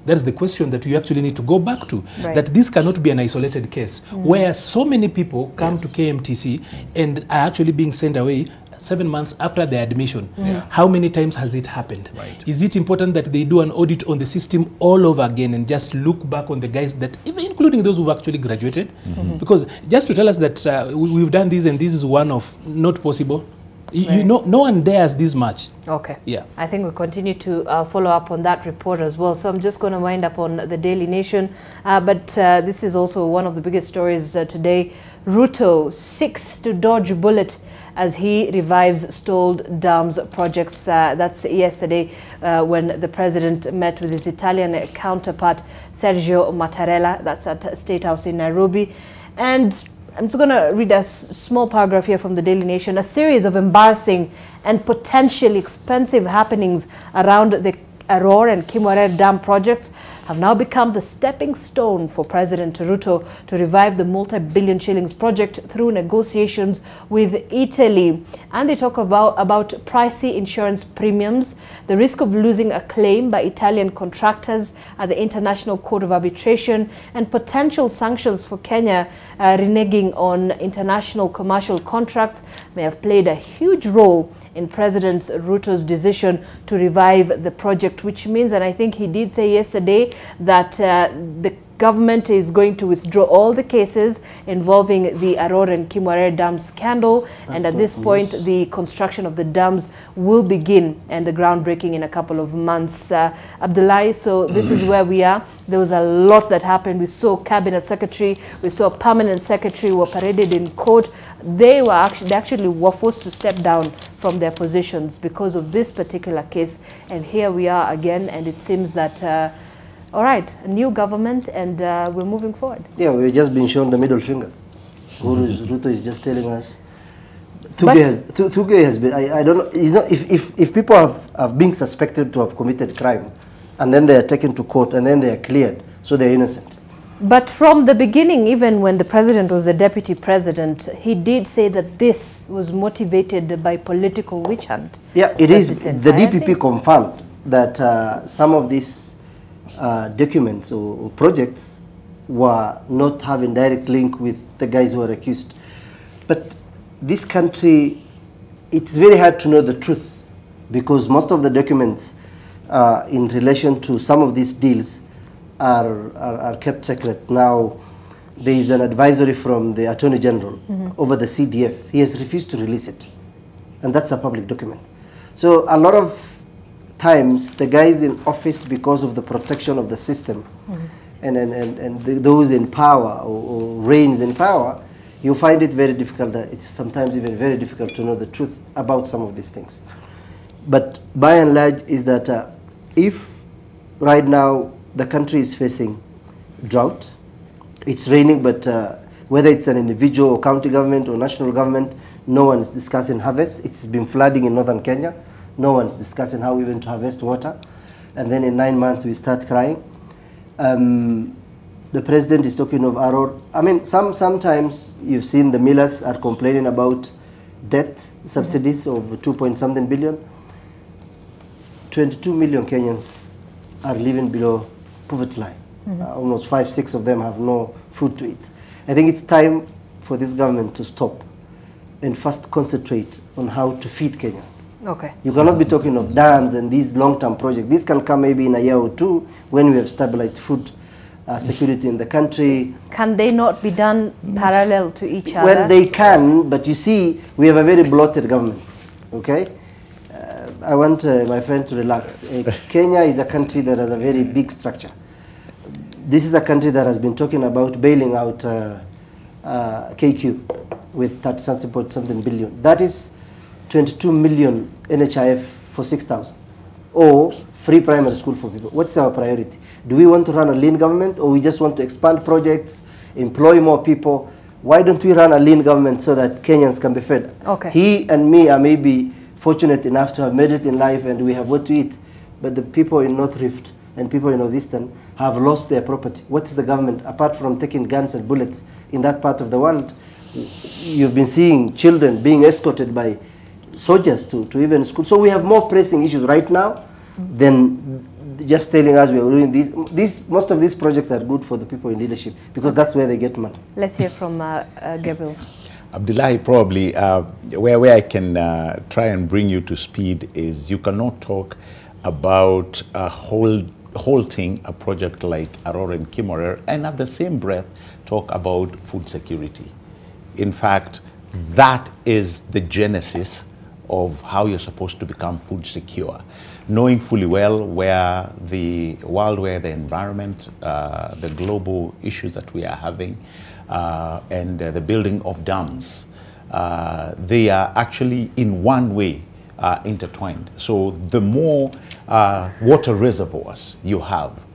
That's the question that you actually need to go back to. That this cannot be an isolated case where so many people come to KMTC and are actually being sent away 7 months after their admission. How many times has it happened? Is it important that they do an audit on the system all over again and just look back on the guys that, even including those who've actually graduated? Because just to tell us that we've done this and this is one of not possible, you know, no one dares this much. Okay. Yeah. I think we'll continue to follow up on that report as well. So I'm just going to wind up on the Daily Nation. But this is also one of the biggest stories today. Ruto seeks to dodge bullet as he revives stalled dams projects. That's yesterday when the president met with his Italian counterpart, Sergio Mattarella. That's at State House in Nairobi. And I'm just going to read a small paragraph here from the Daily Nation. A series of embarrassing and potentially expensive happenings around the Aror and Kimwarer dam projects have now become the stepping stone for President Ruto to revive the multi-billion shillings project through negotiations with Italy. And they talk about pricey insurance premiums, the risk of losing a claim by Italian contractors at the International Court of Arbitration, and potential sanctions for Kenya reneging on international commercial contracts may have played a huge role in President Ruto's decision to revive the project, which means, and I think he did say yesterday, that the government is going to withdraw all the cases involving the Aror and Kimwarer Dam scandal. And at this point, the construction of the dams will begin and the groundbreaking in a couple of months. Abdullahi, so this is where we are. There was a lot that happened. We saw cabinet secretary, we saw permanent secretary were paraded in court. They actually were forced to step down from their positions because of this particular case. And here we are again, and it seems that all right, a new government, and we're moving forward. Yeah, we've just been shown the middle finger. Ruto is just telling us. Tuge has been, I don't know, you know, if people have been suspected to have committed crime, and then they are taken to court, and then they are cleared, so they're innocent. But from the beginning, even when the president was the deputy president, he did say that this was motivated by political witch hunt. Yeah, it is. The DPP confirmed that some of these documents or projects were not having direct link with the guys who were accused. But this country, it's very hard to know the truth, because most of the documents in relation to some of these deals are kept secret. Now, there is an advisory from the Attorney General over the CDF. He has refused to release it, and that's a public document. So a lot of times the guys in office, because of the protection of the system and those in power or reigns in power, you find it very difficult, it's sometimes even very difficult to know the truth about some of these things. But by and large is that if right now the country is facing drought, it's raining, but whether it's an individual or county government or national government, no one is discussing harvest. It's been flooding in northern Kenya. No one's discussing how even to harvest water. And then in 9 months we start crying. The president is talking of Aror. I mean, sometimes you've seen the millers are complaining about debt subsidies of 2 point something billion. 22 million Kenyans are living below poverty line. Almost 5-6 of them have no food to eat. I think it's time for this government to stop and first concentrate on how to feed Kenyans. Okay. You cannot be talking of dams and these long-term projects. This can come maybe in a year or two when we have stabilized food security in the country. Can they not be done parallel to each other? Well, they can, but you see, we have a very bloated government, okay? I want my friend to relax. Kenya is a country that has a very big structure. This is a country that has been talking about bailing out KQ with 30-something billion. That is 22 million NHIF for 6,000, or free primary school for people. What's our priority? Do we want to run a lean government, or we just want to expand projects, employ more people? Why don't we run a lean government so that Kenyans can be fed? Okay. He and me are maybe fortunate enough to have made it in life and we have what to eat, but the people in North Rift and people in Northeastern have lost their property. What is the government, apart from taking guns and bullets in that part of the world? You've been seeing children being escorted by soldiers to even school. So we have more pressing issues right now than just telling us we are doing this. Most of these projects are good for the people in leadership because that's where they get money. Let's hear from Gabriel. Abdullahi, probably where I can try and bring you to speed is you cannot talk about halting a project like Aurora and Kimorer and at the same breath talk about food security. In fact, that is the genesis of how you're supposed to become food secure. Knowing fully well where the world, where the environment, the global issues that we are having, and the building of dams, they are actually in one way intertwined. So the more water reservoirs you have,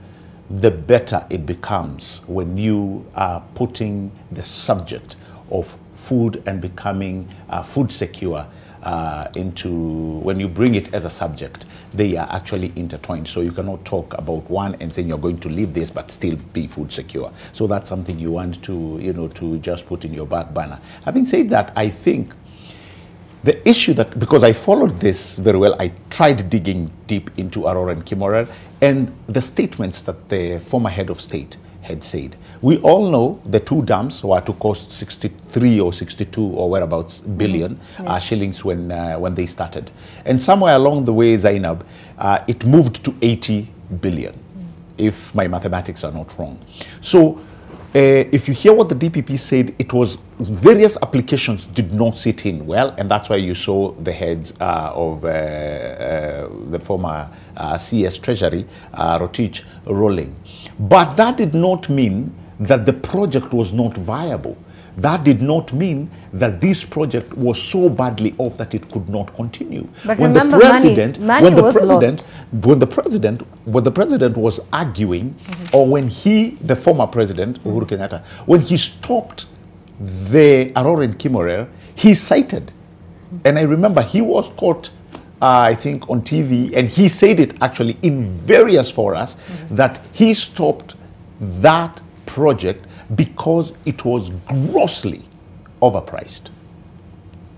the better it becomes when you are putting the subject of food and becoming food secure when you bring it as a subject, they are actually intertwined. So you cannot talk about one and saying you're going to leave this but still be food secure. So that's something you want to, to just put in your back burner. Having said that, I think the issue that, because I followed this very well, I tried digging deep into Aurora and Kimorer and the statements that the former head of state had said. We all know the two dams were to cost 63 or 62 or whereabouts billion shillings when they started. And somewhere along the way, Zainab, it moved to 80 billion, if my mathematics are not wrong. So if you hear what the DPP said, it was various applications did not sit in well, and that's why you saw the heads of the former CS Treasury, Rotich, rolling. But that did not mean that the project was not viable. That did not mean that this project was so badly off that it could not continue. But remember, money was lost. When the president was arguing, or when the former president, Uhuru Kenyatta, when he stopped the Aurora and Kimorer, he cited, and I remember he was caught, I think, on TV, and he said it actually in various forums, that he stopped that project because it was grossly overpriced.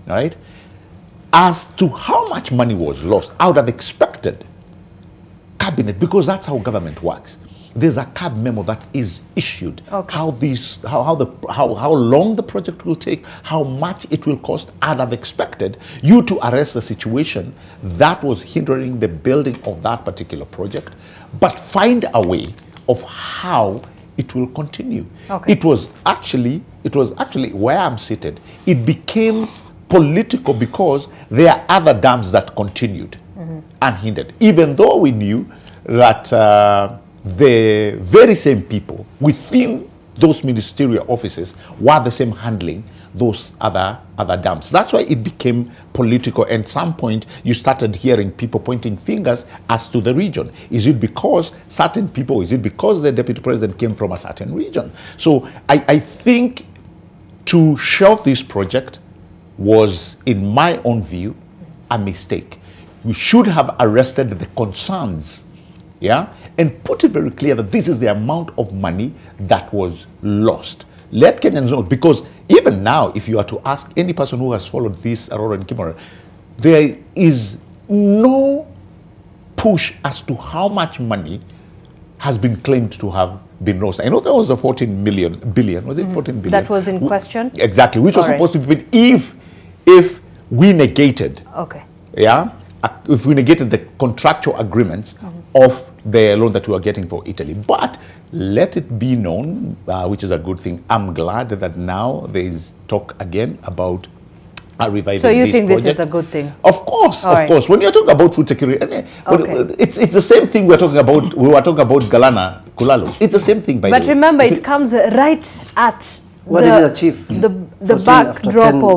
All right? As to how much money was lost, I would have expected cabinet, because that's how government works. There's a cab memo that is issued. Okay. How long the project will take, how much it will cost. I'd have expected you to arrest the situation that was hindering the building of that particular project, but find a way of how it will continue. Okay. It was actually where I'm seated. It became political because there are other dams that continued unhindered, even though we knew that the very same people within those ministerial offices were the same handling those other dams. That's why it became political. And at some point, you started hearing people pointing fingers as to the region. Is it because certain people, is it because the deputy president came from a certain region? So I think to shelve this project was, in my own view, a mistake. We should have arrested the concerns, and put it very clear that this is the amount of money that was lost. Let Kenyans know, because even now, if you are to ask any person who has followed this Aurora and Kimorer, there is no push as to how much money has been claimed to have been lost. I know there was a 14 billion, was it 14 billion? That was in question? Exactly, which was supposed to be, if if we negated, yeah, if we negated the contractual agreements of the loan that we are getting for Italy. But let it be known, which is a good thing. I'm glad that now there is talk again about reviving. So you this think project. this is a good thing? Of course, All of right. course. When you're talking about food security, it's the same thing we were talking about. We were talking about Galana Kulalo. It's the same thing, by the way. But remember, it comes right at what did it achieve? The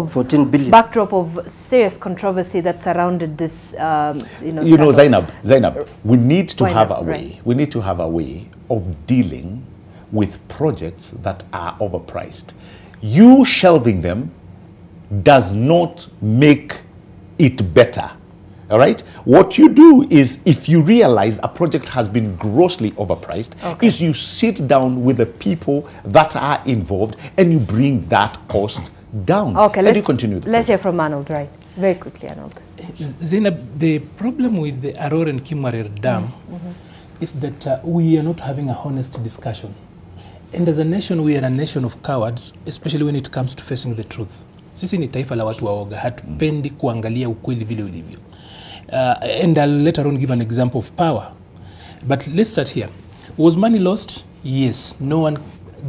14 billion. backdrop of serious controversy that surrounded this. Zainab, we need to have a way. Right. We need to have a way of dealing with projects that are overpriced. You shelving them does not make it better. All right? What you do is, if you realize a project has been grossly overpriced, is you sit down with the people that are involved and you bring that cost down. Okay, and you continue. Let's hear from Arnold, right? Very quickly, Arnold. Zainab, the problem with the Aror and Kimwarer Dam is that we are not having a honest discussion. And as a nation, we are a nation of cowards, especially when it comes to facing the truth. Sisi ni taifa la watu waoga, hatupendi kuangalia ukweli vile ulivyo. And I'll later on give an example of power. But let's start here. Was money lost? Yes. No one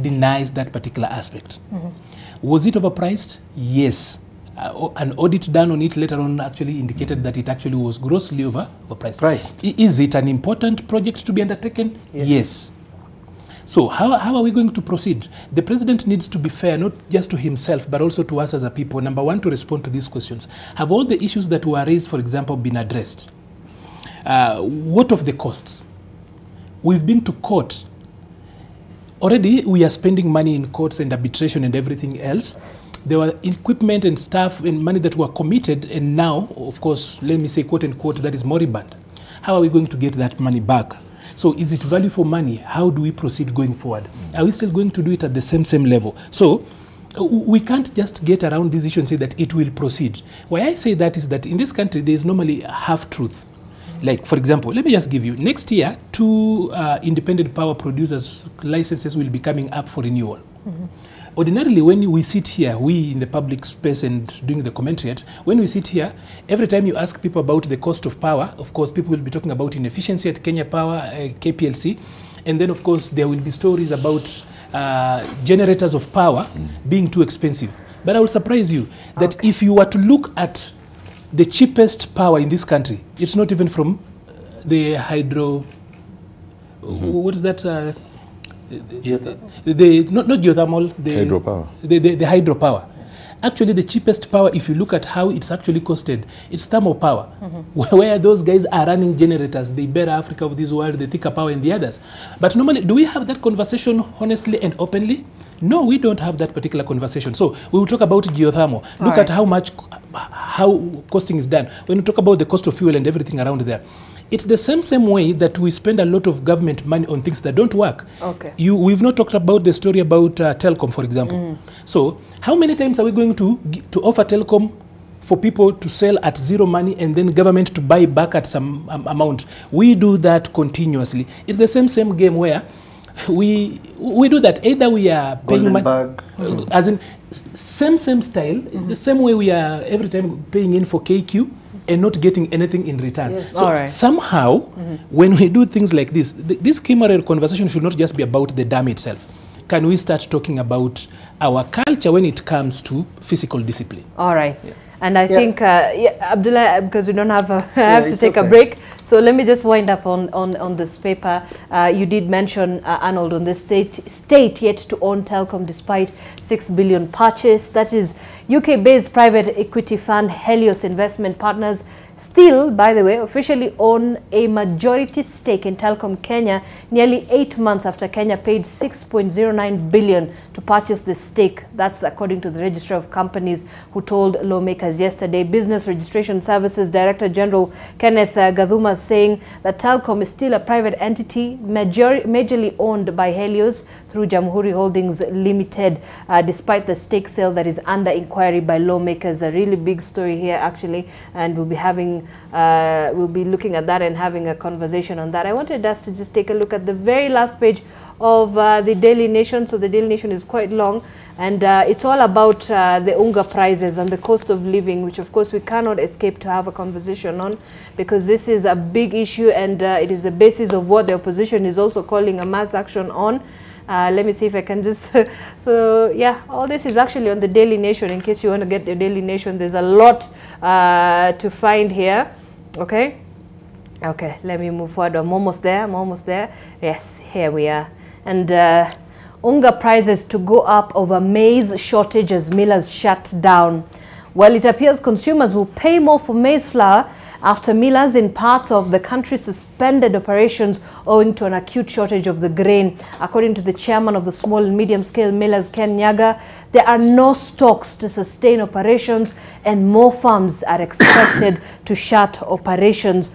denies that particular aspect. Was it overpriced? Yes. An audit done on it later on actually indicated that it actually was grossly overpriced. Is it an important project to be undertaken? Yes. So how are we going to proceed? The president needs to be fair, not just to himself, but also to us as a people. Number one, to respond to these questions. Have all the issues that were raised, for example, been addressed? What of the costs? We've been to court. Already, we are spending money in courts and arbitration and everything else. There were equipment and staff and money that were committed, and now, of course, let me say, quote unquote, that is moribund. How are we going to get that money back? So is it value for money? How do we proceed going forward? Are we still going to do it at the same level? So we can't just get around this issue and say that it will proceed. Why I say that is that in this country, there is normally half-truth. Like, for example, let me just give you, next year, 2 independent power producers' licenses will be coming up for renewal. Ordinarily, when we sit here, we in the public space and doing the commentary, when we sit here, every time you ask people about the cost of power, of course, people will be talking about inefficiency at Kenya Power, KPLC, and then, of course, there will be stories about generators of power being too expensive. But I will surprise you that if you were to look at the cheapest power in this country, it's not even from the hydro, what is that? Not geothermal, hydropower. The hydropower. Actually, the cheapest power, if you look at how it's actually costed, it's thermal power. Where those guys are running generators, the Ibera Africa of this world, the Thika Power and the others. But normally, do we have that conversation honestly and openly? No, we don't have that particular conversation. So we will talk about geothermal. Look at how costing is done. When we talk about the cost of fuel and everything around there, it's the same way that we spend a lot of government money on things that don't work. We've not talked about the story about telecom, for example. So how many times are we going to offer telecom for people to sell at zero money and then government to buy back at some amount? We do that continuously. It's the same game where we do that. Either we are paying money, as in same style, the same way we are every time paying in for KQ and not getting anything in return. So somehow, when we do things like this, this Kimwarer conversation should not just be about the dam itself. Can we start talking about our culture when it comes to physical discipline? All right. And I think, Abdullah, because we don't have I have to take a break. So let me just wind up on this paper. You did mention, Arnold, on the state yet to own Telkom despite 6 billion purchase. That is UK-based private equity fund Helios Investment Partners still, by the way, officially own a majority stake in Telkom Kenya nearly 8 months after Kenya paid 6.09 billion to purchase this stake. That's according to the Registrar of Companies, who told lawmakers yesterday. Business Registration Services Director General Kenneth Gathuma saying that Telkom is still a private entity majorly owned by Helios through Jamhuri Holdings Limited, despite the stake sale that is under inquiry by lawmakers. A really big story here, actually, and we'll be having having, we'll be looking at that and having a conversation on that. I wanted us to just take a look at the very last page of the Daily Nation. So the Daily Nation is quite long, and it's all about the Unga prices and the cost of living, which of course we cannot escape to have a conversation on, because this is a big issue, and it is the basis of what the opposition is also calling a mass action on. Let me see if I can just so yeah, all this is actually on the Daily Nation. In case you want to get the Daily Nation, there's a lot to find here. Okay, let me move forward. I'm almost there. Yes, here we are. And Unga prices to go up over maize shortage as millers shut down. Well, it appears consumers will pay more for maize flour after millers in parts of the country suspended operations owing to an acute shortage of the grain. According to the chairman of the small and medium-scale millers, Ken Nyaga, there are no stocks to sustain operations, and more farms are expected to shut operations.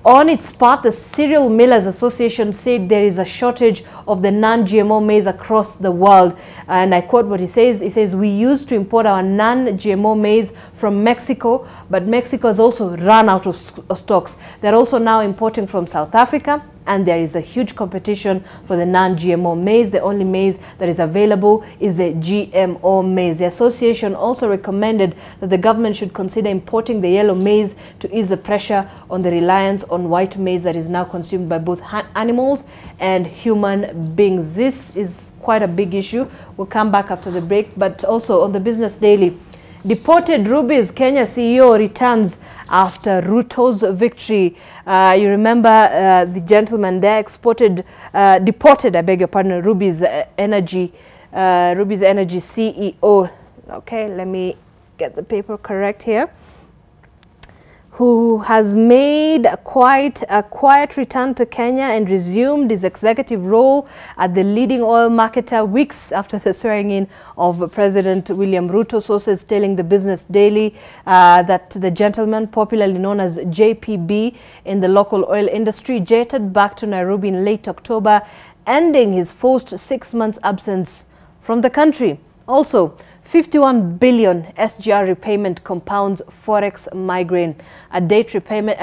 On its part, the Cereal Millers Association said there is a shortage of the non-GMO maize across the world. And I quote what he says. He says, we used to import our non-GMO maize from Mexico, but Mexico has also run out of stocks. They're also now importing from South Africa, and there is a huge competition for the non-GMO maize. The only maize that is available is the GMO maize. The association also recommended that the government should consider importing the yellow maize to ease the pressure on the reliance on white maize that is now consumed by both animals and human beings. This is quite a big issue. We'll come back after the break. But also on the Business Daily, deported Ruby's Kenya CEO returns after Ruto's victory. You remember the gentleman there deported, I beg your pardon, Ruby's Energy CEO. Okay, let me get the paper correct here. Who has made a quiet return to Kenya and resumed his executive role at the leading oil marketer weeks after the swearing in of President William Ruto. Sources telling the Business Daily that the gentleman, popularly known as JPB in the local oil industry, jetted back to Nairobi in late October, ending his forced 6 months absence from the country. Also, 51 billion SGR repayment compounds forex migraine. A debt repayment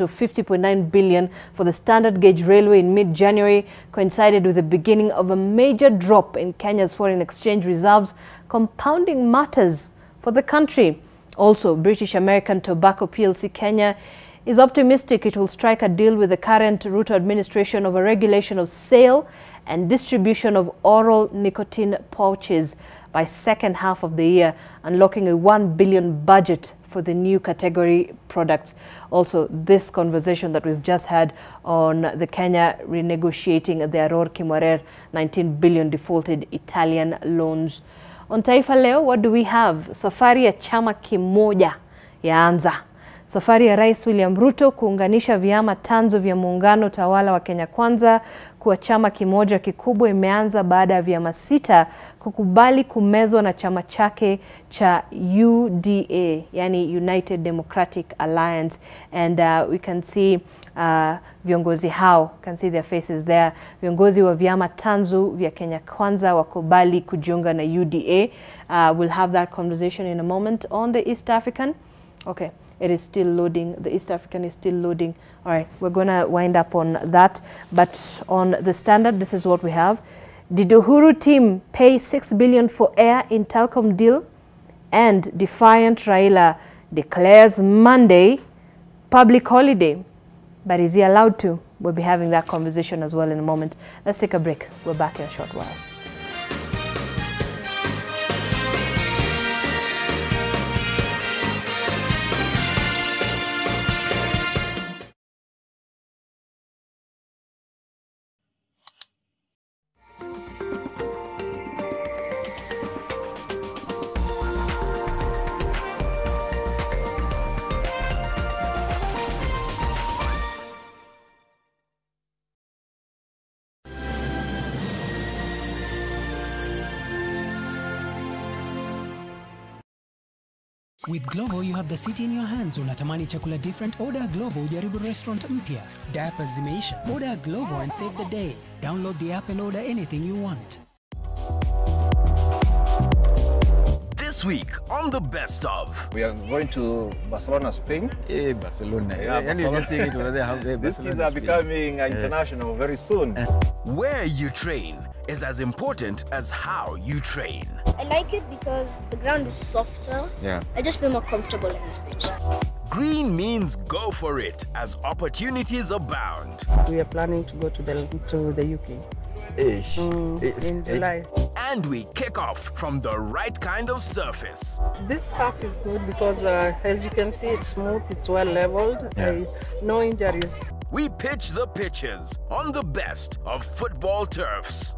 of 50.9 billion for the standard gauge railway in mid-January coincided with the beginning of a major drop in Kenya's foreign exchange reserves, compounding matters for the country. Also, British American Tobacco PLC Kenya is optimistic it will strike a deal with the current Ruto administration over regulation of sale and distribution of oral nicotine pouches by second half of the year, unlocking a 1 billion budget for the new category products. Also, this conversation that we've just had on the Kenya renegotiating the Aror Kimorer 19 billion defaulted Italian loans. On Taifa Leo, what do we have? Safari ya chama kimoja yaanza. Safari ya Rais William Ruto kuunganisha vyama tanzo vya muungano tawala wa Kenya Kwanza kuwa chama kimoja kikubwa imeanza baada ya vyama 6 kukubali kumezwa na chama chake cha UDA, yani United Democratic Alliance. And we can see viongozi hao, can see their faces there. Viongozi wa vyama tanzu vya Kenya Kwanza wakubali kujiunga na UDA. We'll have that conversation in a moment. On the East African, okay. It is still loading. The East African is still loading. All right, we're going to wind up on that. But on the Standard, this is what we have. Did Uhuru team pay 6 billion for air in Telcom deal? And defiant Raila declares Monday public holiday. But is he allowed to? We'll be having that conversation as well in a moment. Let's take a break. We're back in a short while. With Glovo, you have the city in your hands. Unatamani chakula different? Order Glovo ujaribu restaurant mpya. Diapers zimeisha? Order Glovo and save the day. Download the app and order anything you want. This this week on The Best Of. We are going to Barcelona, Spain. Hey, Barcelona. Yeah, And you're just saying it over there. These kids are becoming international very soon. Where you train is as important as how you train. I like it because the ground is softer. Yeah. I just feel more comfortable in this pitch. Green means go for it as opportunities abound. We are planning to go to the UK. In July. And we kick off from the right kind of surface. This stuff is good because as you can see, it's smooth, it's well leveled, no injuries. We pitch the pitches on the best of football turfs.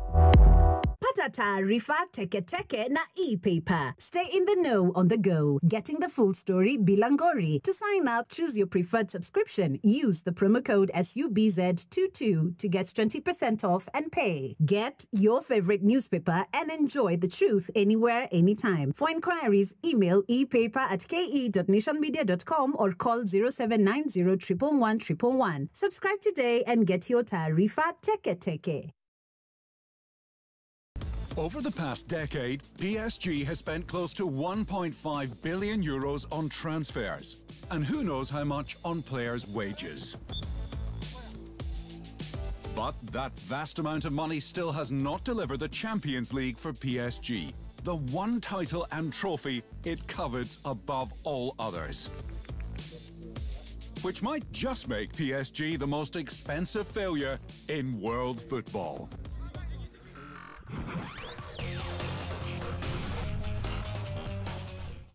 Pata taarifa teke teke na e-paper. Stay in the know on the go. Getting the full story bilangori. To sign up, choose your preferred subscription. Use the promo code SUBZ22 to get 20% off and pay. Get your favorite newspaper and enjoy the truth anywhere, anytime. For inquiries, email epaper@ke.nationmedia.com or call 0790 111 111. Subscribe today and get your taarifa teke teke. Over the past decade, PSG has spent close to 1.5 billion euros on transfers, and who knows how much on players' wages. But that vast amount of money still has not delivered the Champions League for PSG, the one title and trophy it covets above all others. Which might just make PSG the most expensive failure in world football.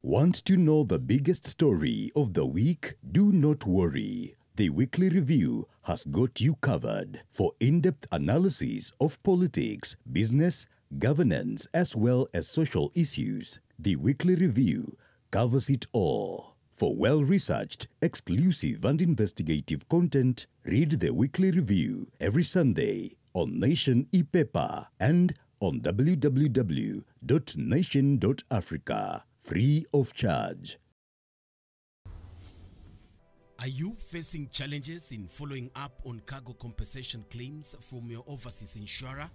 Want to know the biggest story of the week? Do not worry. The Weekly Review has got you covered for in-depth analysis of politics, business, governance, as well as social issues. The Weekly Review covers it all. For well-researched, exclusive and investigative content, read The Weekly Review every Sunday on Nation e-paper and on www.nation.africa. Free of charge. Are you facing challenges in following up on cargo compensation claims from your overseas insurer?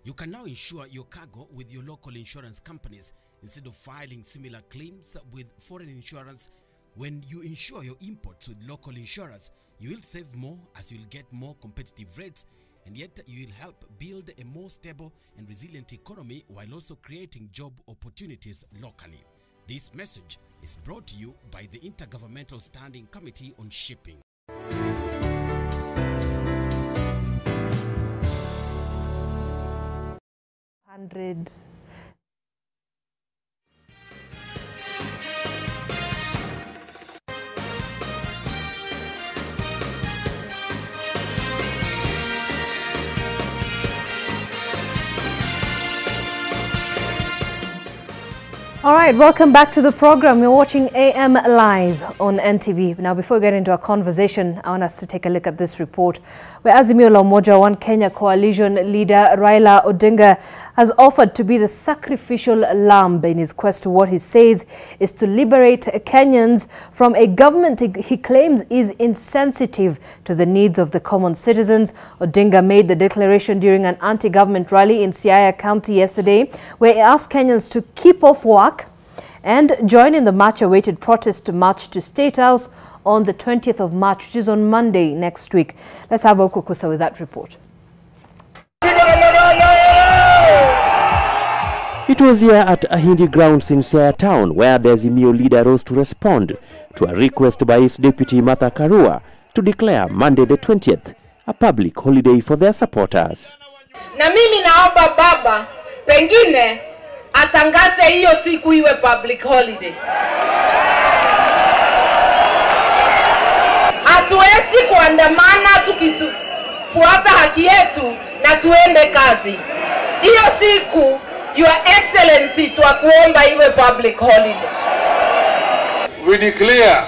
You can now insure your cargo with your local insurance companies instead of filing similar claims with foreign insurance. When you insure your imports with local insurers, you will save more as you will get more competitive rates, and yet you will help build a more stable and resilient economy while also creating job opportunities locally. This message is brought to you by the Intergovernmental Standing Committee on Shipping. 100. All right, welcome back to the program. You're watching AM Live on NTV. Now, before we get into our conversation, I want us to take a look at this report where Azimio la Umoja One Kenya coalition leader Raila Odinga has offered to be the sacrificial lamb in his quest to what he says is to liberate Kenyans from a government he claims is insensitive to the needs of the common citizens. Odinga made the declaration during an anti-government rally in Siaya County yesterday, where he asked Kenyans to keep off work and join in the much-awaited protest to march to State House on the 20th of March, which is on Monday next week. Let's have Okukusa with that report. It was here at Ahindi grounds in Siaya town where the Azimio leader rose to respond to a request by his deputy Martha Karua to declare Monday the 20th a public holiday for their supporters. Na mimi naomba baba pengine atangaze hiyo siku iwe public holiday. Hatuwezi kuandamana tukifuata haki yetu na tuende kazi. Hiyo siku, Your Excellency, twakuomba iwe public holiday. We declare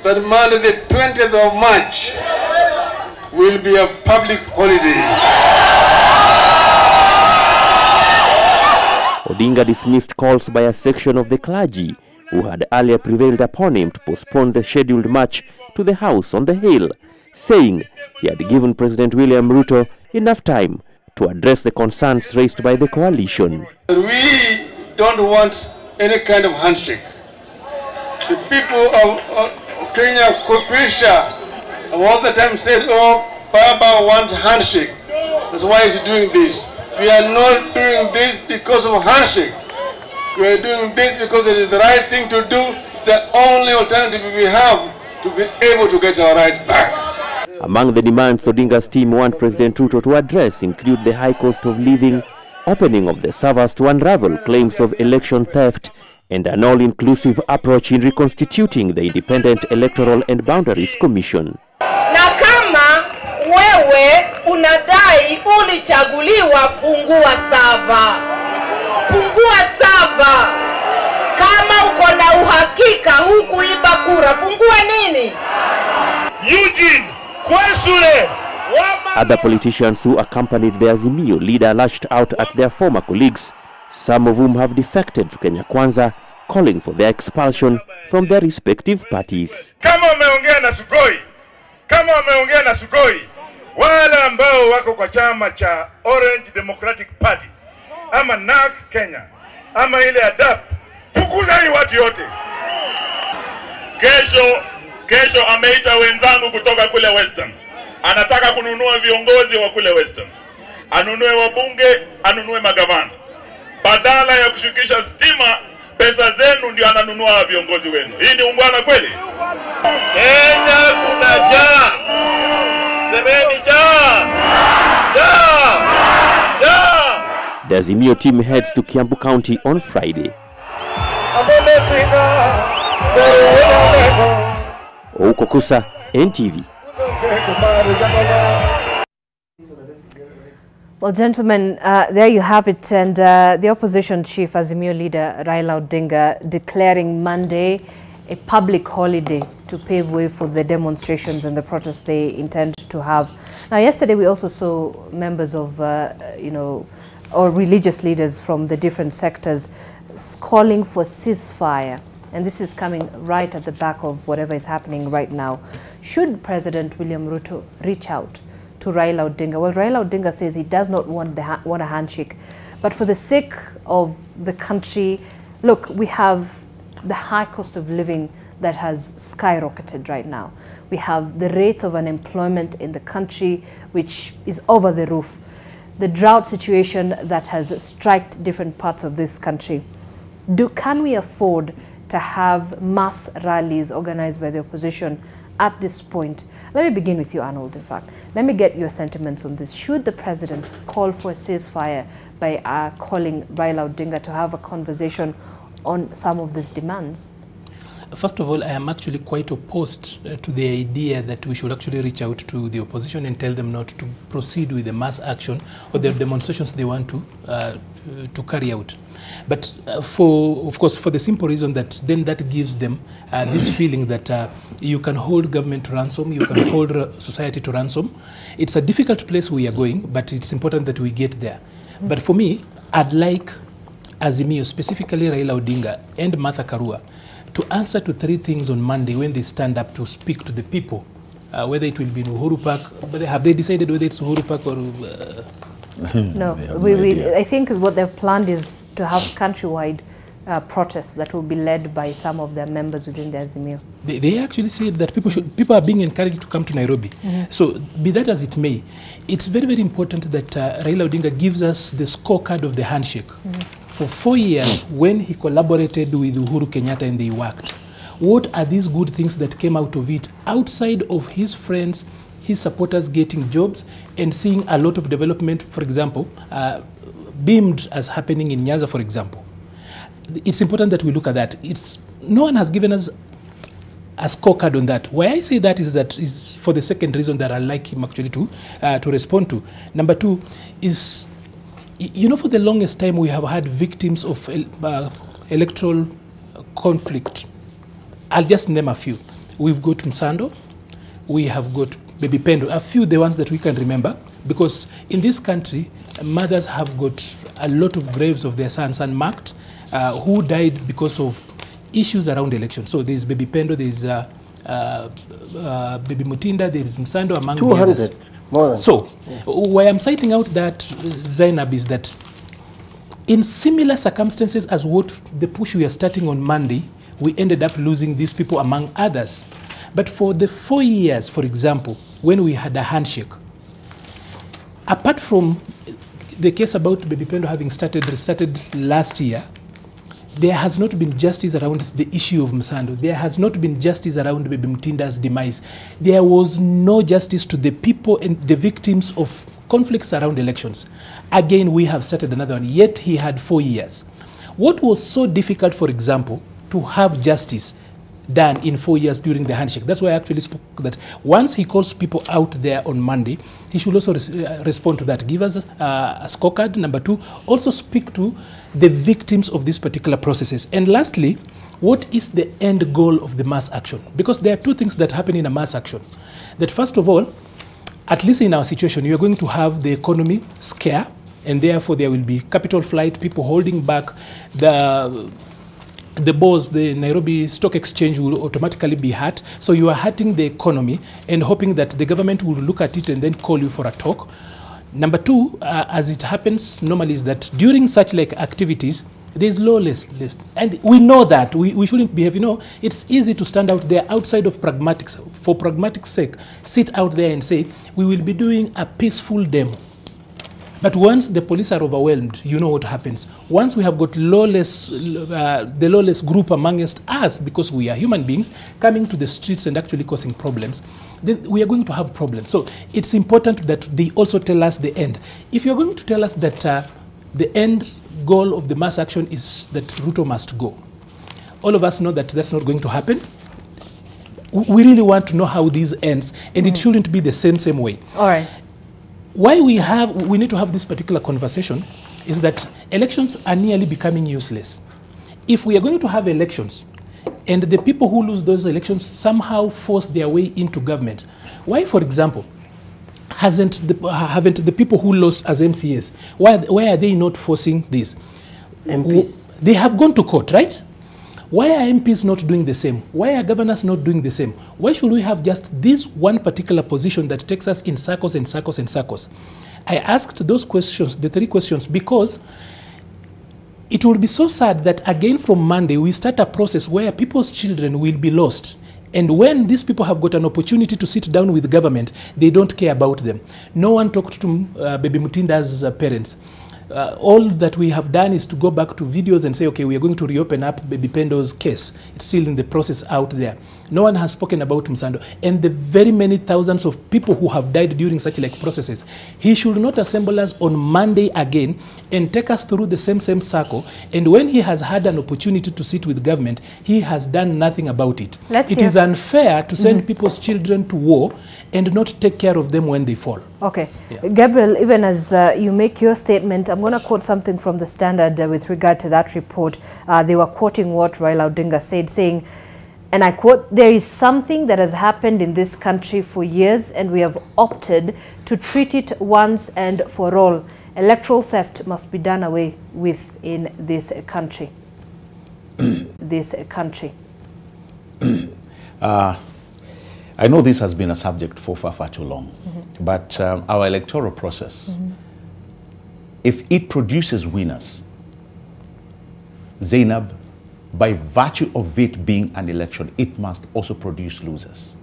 that Monday the 20th of March will be a public holiday. Odinga dismissed calls by a section of the clergy who had earlier prevailed upon him to postpone the scheduled march to the House on the Hill, saying he had given President William Ruto enough time to address the concerns raised by the coalition. We don't want any kind of handshake. The people of Kenya, Kupisha, all the time said, oh, Baba wants handshake. That's why he's doing this. We are not doing this because of handshake. We are doing this because it is the right thing to do. The only alternative we have to be able to get our rights back. Among the demands Odinga's team want President Ruto to address include the high cost of living, opening of the servers to unravel claims of election theft, and an all-inclusive approach in reconstituting the Independent Electoral and Boundaries Commission. Na kama wewe unadai ulichaguliwa, pungua saba. Pungua saba. Kama uko na uhakika hukuiba kura, pungua nini? Eugene Kwesule. Other politicians who accompanied the Azimio leader lashed out at their former colleagues, some of whom have defected to Kenya Kwanza, calling for their expulsion from their respective parties. Kama wameongea na Sugoi, wale ambao wako kwa chama cha Orange Democratic Party, ama NARC Kenya, ama ile ADAP, fukuza hii watu yote. Kesho ameita wenzangu kutoka kule Western. Anataka kununua viongozi wa kule Western. Anunue wabunge, anunue magavana. Badala ya kushukisha stima, pesa zenu ndio ananunua viongozi wenu. Hii ni ungwana kweli? Kenya kuna jaa. Semeni jaa. Jaa. Jaa. The Azimio team heads to Kiambu County on Friday. Oukokusa, NTV. Well, gentlemen, there you have it. And the opposition chief, Azimio leader Raila Odinga, declaring Monday a public holiday to pave way for the demonstrations and the protests they intend to have. Now, yesterday we also saw members of, or religious leaders from the different sectors calling for ceasefire. And this is coming right at the back of whatever is happening right now. Should President William Ruto reach out to Raila Odinga? Well, Raila Odinga says he does not want a handshake. But for the sake of the country, look, we have the high cost of living that has skyrocketed right now. We have the rates of unemployment in the country, which is over the roof. The drought situation that has struck different parts of this country. Can we afford to have mass rallies organized by the opposition at this point? Let me begin with you, Arnold, in fact. Let me get your sentiments on this. Should the president call for a ceasefire by calling Raila Odinga to have a conversation on some of these demands? First of all, I am actually quite opposed to the idea that we should actually reach out to the opposition and tell them not to proceed with the mass action or the demonstrations they want to carry out. But of course, for the simple reason that then that gives them this feeling that you can hold government to ransom, you can hold society to ransom. It's a difficult place we are going, but it's important that we get there. But for me, I'd like Azimio, specifically Raila Odinga and Martha Karua, to answer to three things on Monday when they stand up to speak to the people, whether it will be in Uhuru Park, but have they decided whether it's Uhuru Park or... No, I think what they've planned is to have countrywide protests that will be led by some of their members within the Azimio. They actually said that people are being encouraged to come to Nairobi. So be that as it may, it's very, very important that Raila Odinga gives us the scorecard of the handshake. For 4 years, when he collaborated with Uhuru Kenyatta and they worked, what are these good things that came out of it outside of his friends, his supporters getting jobs and seeing a lot of development, for example, beamed as happening in Nyanza, for example. It's important that we look at that. No one has given us a scorecard on that. Why I say that is for the second reason that I like him actually to respond to. Number two is, you know, for the longest time we have had victims of electoral conflict. I'll just name a few. We've got Msando, we have got Baby Pendo, a few the ones that we can remember, because in this country, mothers have got a lot of graves of their sons unmarked who died because of issues around elections. So there's Baby Pendo, there's Baby Mutinda, there's Msando, among 200, the others. More than so, why I'm citing out that, Zainab, is that In similar circumstances as what the push we are starting on Monday, we ended up losing these people among others. But for the 4 years, for example, when we had a handshake, apart from the case about Baby Pendo having restarted last year, there has not been justice around the issue of Msando. There has not been justice around Baby Mtinda's demise. There was no justice to the people and the victims of conflicts around elections. Again, we have started another one, yet he had 4 years. What was so difficult, for example, to have justice done in 4 years during the handshake? That's why I actually spoke that once he calls people out there on Monday, he should also respond to that. Give us a scorecard. Number two, also speak to the victims of these particular processes. And lastly, what is the end goal of the mass action? Because there are two things that happen in a mass action. That first of all, at least in our situation, you are going to have the economy scare, and therefore there will be capital flight, people holding back the bourse, the Nairobi Stock Exchange will automatically be hurt. So you are hurting the economy and hoping that the government will look at it and then call you for a talk. Number two, as it happens normally, is that during such like activities, there's lawless list. And we know that. We shouldn't behave. You know, it's easy to stand out there outside of pragmatics. For pragmatic sake, sit out there and say, we will be doing a peaceful demo. But once the police are overwhelmed, you know what happens. Once we have got lawless, the lawless group amongst us, because we are human beings, coming to the streets and actually causing problems, then we are going to have problems. So it's important that they also tell us the end. If you're going to tell us that the end goal of the mass action is that Ruto must go, all of us know that that's not going to happen. We really want to know how this ends, and it shouldn't be the same way. All right. Why we need to have this particular conversation is that elections are nearly becoming useless. If we are going to have elections and the people who lose those elections somehow force their way into government, why, for example, haven't the people who lost as MCAs, why are they not forcing this? MPs. They have gone to court, right? Why are MPs not doing the same? Why are governors not doing the same? Why should we have just this one particular position that takes us in circles and circles and circles? I asked those questions, the 3 questions, because it will be so sad that again from Monday we start a process where people's children will be lost. And when these people have got an opportunity to sit down with the government, they don't care about them. No one talked to Baby Mutinda's parents. All that we have done is to go back to videos and say, okay, we are going to reopen up Baby Pendo's case. It's still in the process out there. No one has spoken about Msando and the very many thousands of people who have died during such like processes. He should not assemble us on Monday again and take us through the same circle. And when he has had an opportunity to sit with government, he has done nothing about it. It is unfair to send people's children to war and not take care of them when they fall. Okay. Yeah. Gabriel, even as you make your statement, I'm going to quote something from the Standard with regard to that report. They were quoting what Raila Odinga said, saying, and I quote, "There is something that has happened in this country for years and we have opted to treat it once and for all. Electoral theft must be done away with in this country." This country. I know this has been a subject for far too long, but our electoral process, if it produces winners, Zainab, by virtue of it being an election, it must also produce losers.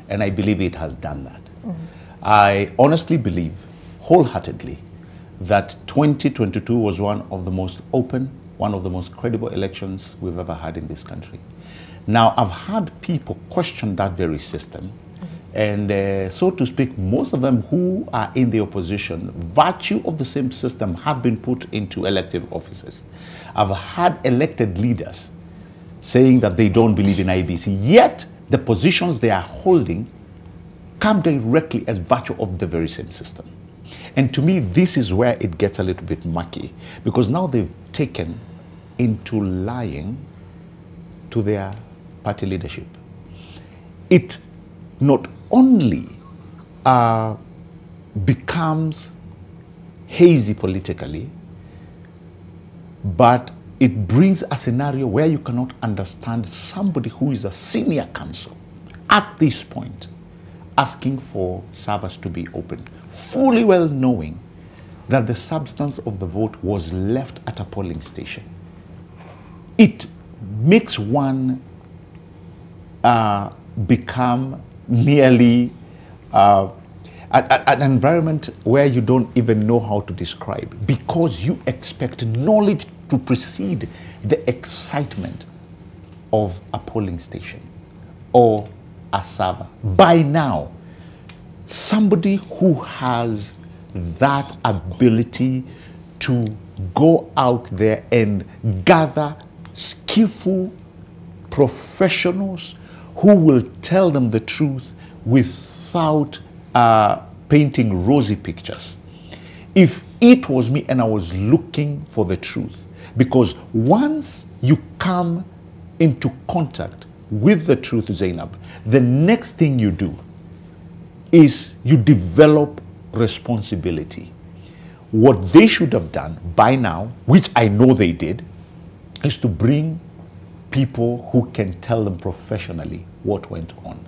And I believe it has done that. I honestly believe, wholeheartedly, that 2022 was one of the most open, one of the most credible elections we've ever had in this country. Now, I've had people question that very system, and so to speak, most of them who are in the opposition, virtue of the same system, have been put into elective offices. I've had elected leaders saying that they don't believe in IBC, yet the positions they are holding come directly as virtue of the very same system. And to me, this is where it gets a little bit mucky, because now they've taken into lying to their party leadership. It not only becomes hazy politically, but it brings a scenario where you cannot understand somebody who is a senior counsel at this point asking for servers to be open, fully well knowing that the substance of the vote was left at a polling station. It makes one become nearly an environment where you don't even know how to describe, because you expect knowledge to precede the excitement of a polling station or a server. By now, somebody who has that ability to go out there and gather skillful professionals who will tell them the truth without painting rosy pictures. If it was me and I was looking for the truth, because once you come into contact with the truth, Zainab, the next thing you do is you develop responsibility. What they should have done by now, which I know they did, is to bring people who can tell them professionally what went on.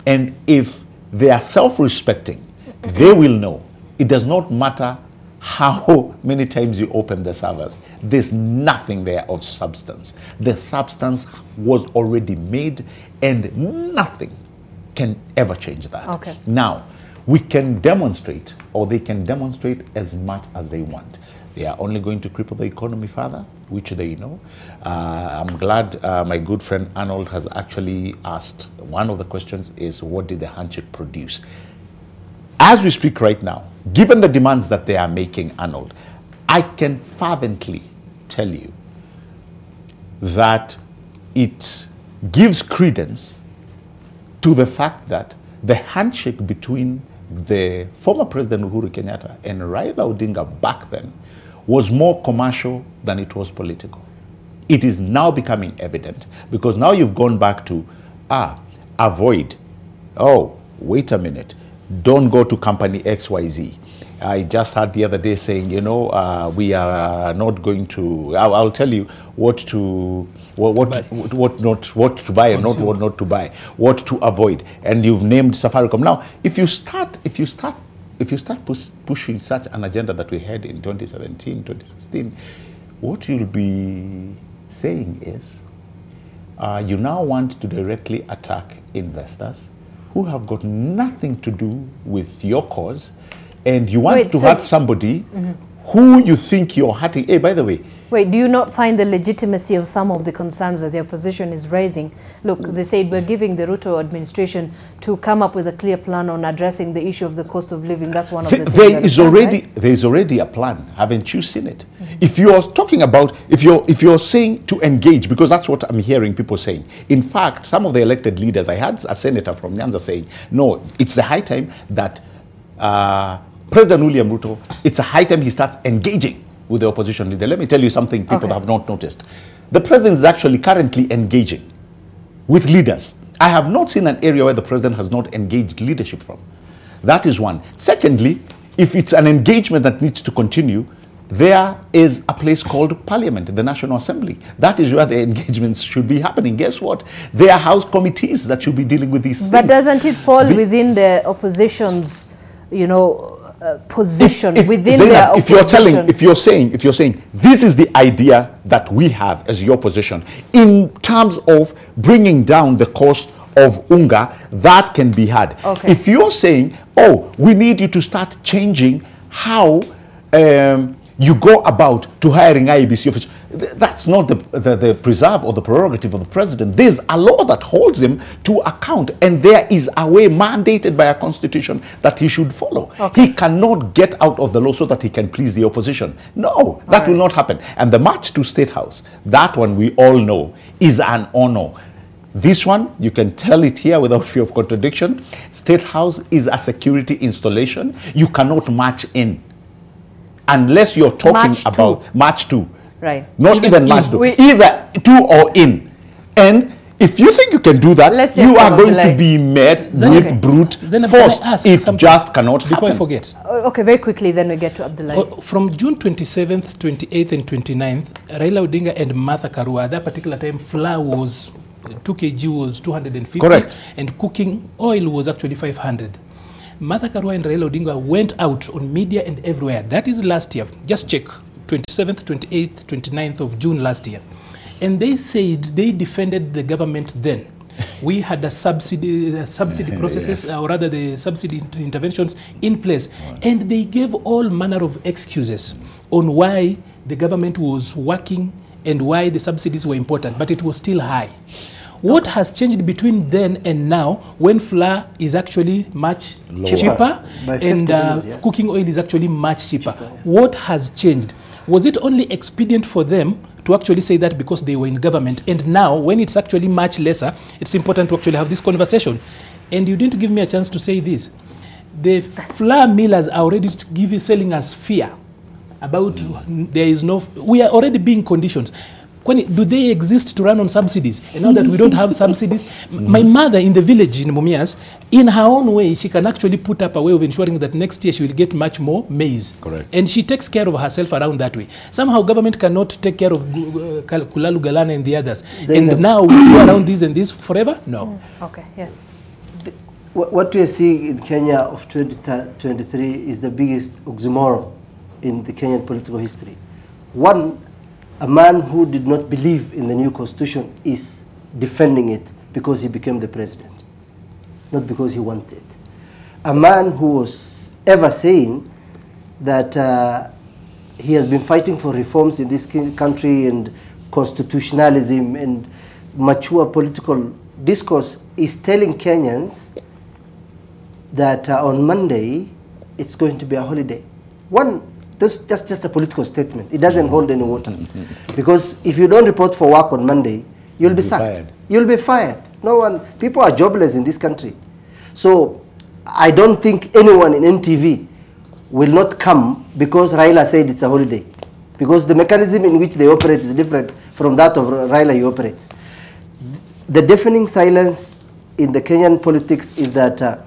And if they are self-respecting, they will know. It does not matter how many times you open the servers. There's nothing there of substance. The substance was already made and nothing can ever change that. Okay. Now, we can demonstrate, or they can demonstrate as much as they want. They are only going to cripple the economy further, which they know. I'm glad my good friend Arnold has actually asked, one of the questions is, what did the handshake produce? As we speak right now, given the demands that they are making, Arnold, I can fervently tell you that it gives credence to the fact that the handshake between the former President Uhuru Kenyatta and Raila Odinga back then was more commercial than it was political. It is now becoming evident, because now you've gone back to, avoid, oh, wait a minute, don't go to company XYZ. I just heard the other day saying, you know, we are not going to, I'll tell you what to, what to buy and what not to buy, what to avoid. And you've named Safaricom. Now, if you start pushing such an agenda that we had in 2017, 2016, what you'll be saying is, you now want to directly attack investors who have got nothing to do with your cause, and you want to hurt somebody who you think you're hurting. Hey, by the way. Wait, do you not find the legitimacy of some of the concerns that the opposition is raising? Look, they said we're giving the Ruto administration to come up with a clear plan on addressing the issue of the cost of living. That's one of the things. There is already a plan. Haven't you seen it? If you are talking about, if you're saying to engage, because that's what I'm hearing people saying. In fact, some of the elected leaders, I had a senator from Nyanza saying, no, it's the high time that President William Ruto, it's a high time he starts engaging with the opposition leader. Let me tell you something people have not noticed. The president is actually currently engaging with leaders. I have not seen an area where the president has not engaged leadership from. That is one. Secondly, if it's an engagement that needs to continue, there is a place called Parliament, the National Assembly. That is where the engagements should be happening. Guess what? There are house committees that should be dealing with these things. But doesn't it fall within the opposition's, you know, position within their opposition? If you're saying this is the idea that we have as your position in terms of bringing down the cost of unga, that can be had. Okay. If you're saying, oh, we need you to start changing how you go about to hiring IEBC officials, that's not the preserve or the prerogative of the president. There's a law that holds him to account, and there is a way mandated by a constitution that he should follow. Okay. He cannot get out of the law so that he can please the opposition. No, that will not happen. And the march to State House, that one we all know is an honor. This one, you can tell it here without fear of contradiction. State House is a security installation. You cannot march in unless you're talking about March 2. Right. Not even March 2. Either 2 or in. And if you think you can do that, you are going to be met with brute force. It just cannot happen. Before I forget. Okay, very quickly, then we get to Abdullah. From June 27th, 28th, and 29th, Raila Odinga and Martha Karua, at that particular time, flour was 2 kg was 250. Correct. And cooking oil was actually 500. Martha Karua and Raila Odinga went out on media and everywhere. That is last year. Just check. 27th, 28th, 29th of June last year. And they said they defended the government then. We had a subsidy processes, or rather the subsidy interventions in place. And they gave all manner of excuses on why the government was working and why the subsidies were important, but it was still high. What has changed between then and now, when flour is actually much cheaper and cooking oil is actually much cheaper? What has changed? Was it only expedient for them to actually say that because they were in government, and now when it's actually much lesser, it's important to actually have this conversation? And you didn't give me a chance to say this. The flour millers are already selling us fear about there is no, we are already being conditions. Do they exist to run on subsidies? And now that we don't have subsidies, my mother in the village in Mumias, in her own way, she can actually put up a way of ensuring that next year she will get much more maize. Correct. And she takes care of herself around that way. Somehow government cannot take care of Kulalu Galana and the others. And now we go around this and this forever? No. Okay, yes. What we are seeing in Kenya of 2023 is the biggest oxymoron in the Kenyan political history. One, a man who did not believe in the new constitution is defending it because he became the president, not because he wanted it. A man who was ever saying that he has been fighting for reforms in this country and constitutionalism and mature political discourse is telling Kenyans that on Monday it's going to be a holiday. That's just a political statement. It doesn't hold any water. Because if you don't report for work on Monday, you'll be sacked. You'll be fired. No one, people are jobless in this country. So I don't think anyone in NTV will not come because Raila said it's a holiday. Because the mechanism in which they operate is different from that of Raila he operates. The deafening silence in the Kenyan politics is that